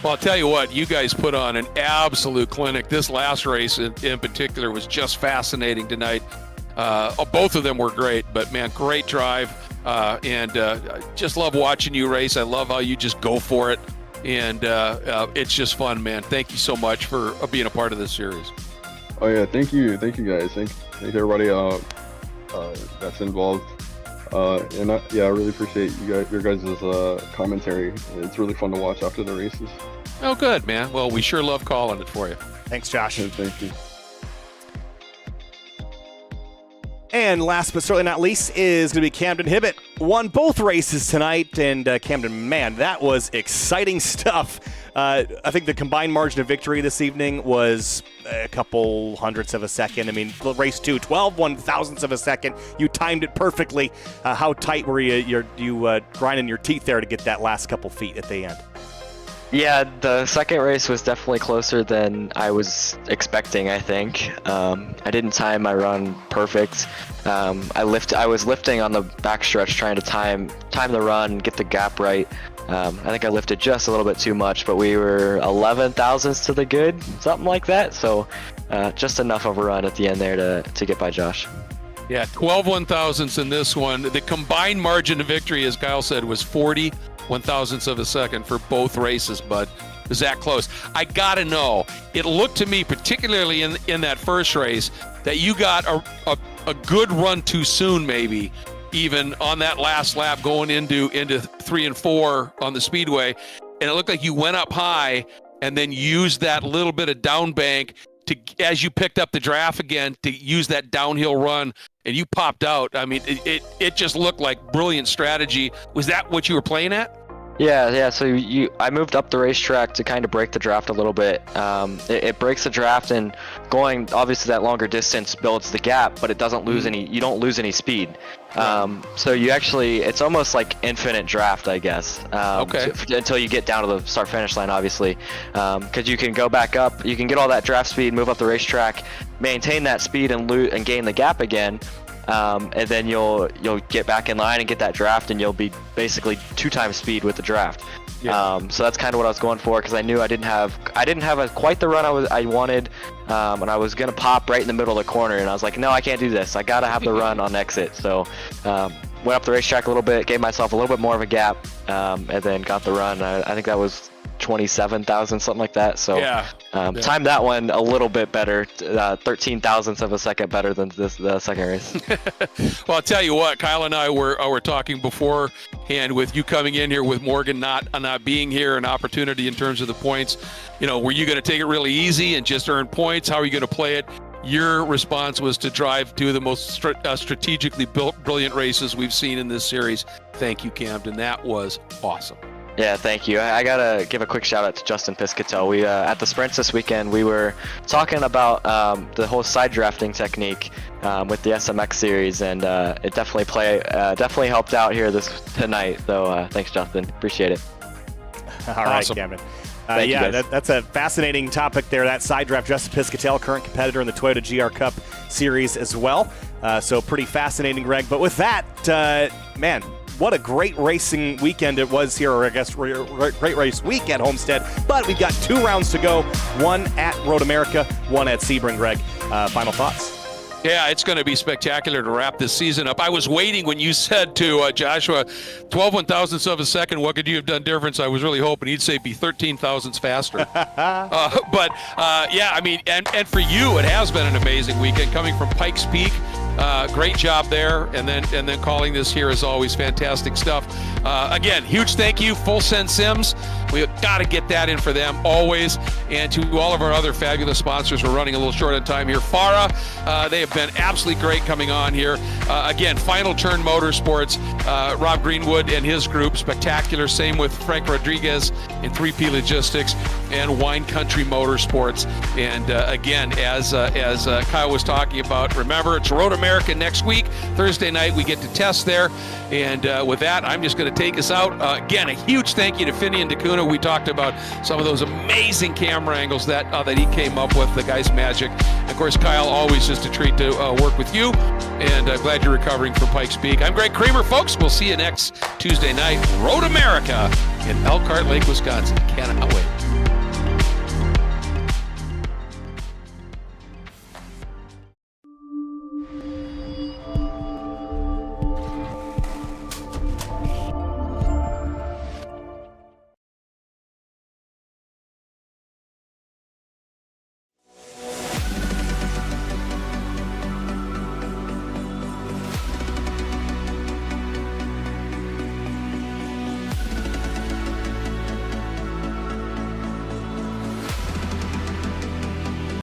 Well, I'll tell you what, you guys put on an absolute clinic. This last race in particular was just fascinating tonight. Both of them were great, but man, great drive. And just love watching you race. I love how you just go for it. And it's just fun, man. Thank you so much for being a part of this series. Oh, yeah. Thank you guys. Thank everybody that's involved. And I really appreciate your guys' commentary. It's really fun to watch after the races. Oh, good, man. Well, we sure love calling it for you. Thanks, Josh. Thank you. And last but certainly not least is going to be Camden Hibbett. Won both races tonight, and Camden, man, that was exciting stuff. I think the combined margin of victory this evening was a couple hundredths of a second. Race 2, 12 1,000ths of a second. You timed it perfectly. How tight were you grinding your teeth there to get that last couple feet at the end? Yeah, the second race was definitely closer than I was expecting, I think. I didn't time my run perfect. I was lifting on the backstretch trying to time the run, get the gap right. I think I lifted just a little bit too much, but we were 11 thousandths to the good, something like that. So just enough of a run at the end there to get by Josh. Yeah, 12 1,000ths in this one. The combined margin of victory, as Kyle said, was 40 1,000ths of a second for both races, but it was that close. I gotta know, it looked to me, particularly in that first race, that you got a good run too soon, maybe even on that last lap going into 3 and 4 on the speedway, and it looked like you went up high and then used that little bit of down bank to, as you picked up the draft again, to use that downhill run, and you popped out. It just looked like brilliant strategy. Was that what you were playing at? Yeah. So I moved up the racetrack to kind of break the draft a little bit. It breaks the draft, and going obviously that longer distance builds the gap, but it doesn't lose any. You don't lose any speed. So you actually, it's almost like infinite draft, I guess. Okay. Until you get down to the start-finish line, obviously, because you can go back up, you can get all that draft speed, move up the racetrack, maintain that speed and gain the gap again, and then you'll get back in line and get that draft, and you'll be basically 2 times speed with the draft. Yeah. So that's kind of what I was going for, because I knew I didn't have quite the run I wanted, and I was gonna pop right in the middle of the corner, and I was like, no, I can't do this. I gotta have the run on exit. So went up the racetrack a little bit, gave myself a little bit more of a gap, and then got the run. I think that was 27,000, something like that. So timed that one a little bit better, 13 thousandths of a second better than the second race. Well, I'll tell you what, Kyle and I were talking beforehand with you coming in here with Morgan not being here, an opportunity in terms of the points. Were you going to take it really easy and just earn points? How are you going to play it? Your response was to drive 2 of the most strategically built, brilliant races we've seen in this series. Thank you, Camden. That was awesome. Yeah, thank you. I gotta give a quick shout out to Justin Piscatel. We at the sprints this weekend, we were talking about the whole side drafting technique with the SMX series, and it definitely helped out here tonight. So thanks, Justin. Appreciate it. All right, Camden. That's a fascinating topic there. That side draft, Justin Piscatel, current competitor in the Toyota GR Cup series as well. So pretty fascinating, Greg. But with that, man, what a great racing weekend it was here, or I guess great race week at Homestead. But we've got 2 rounds to go, 1 at Road America, 1 at Sebring. Greg, final thoughts? Yeah, it's going to be spectacular to wrap this season up. I was waiting when you said to Joshua, 12 1,000ths of a second, what could you have done different? I was really hoping he'd say be 13 thousandths faster. Yeah, I mean, and for you, it has been an amazing weekend coming from Pikes Peak. Great job there, and then calling this here is always fantastic stuff. Again, huge thank you, Full Send Sims. We've got to get that in for them always, and to all of our other fabulous sponsors. We're running a little short on time here. Farah, they have been absolutely great coming on here. Again, Final Turn Motorsports, Rob Greenwood and his group, spectacular. Same with Frank Rodriguez and 3P Logistics and Wine Country Motorsports. And again, as Kyle was talking about, remember, it's Road America next week. Thursday night, we get to test there. And with that, I'm just going to take us out. Again, a huge thank you to Finney and DeCuna. We talked about some of those amazing camera angles that he came up with, the guy's magic. And of course, Kyle, always just a treat to work with you. And I'm glad you're recovering from Pikes Peak. I'm Greg Kramer, folks. We'll see you next Tuesday night. Road America in Elkhart Lake, Wisconsin. Cannot wait.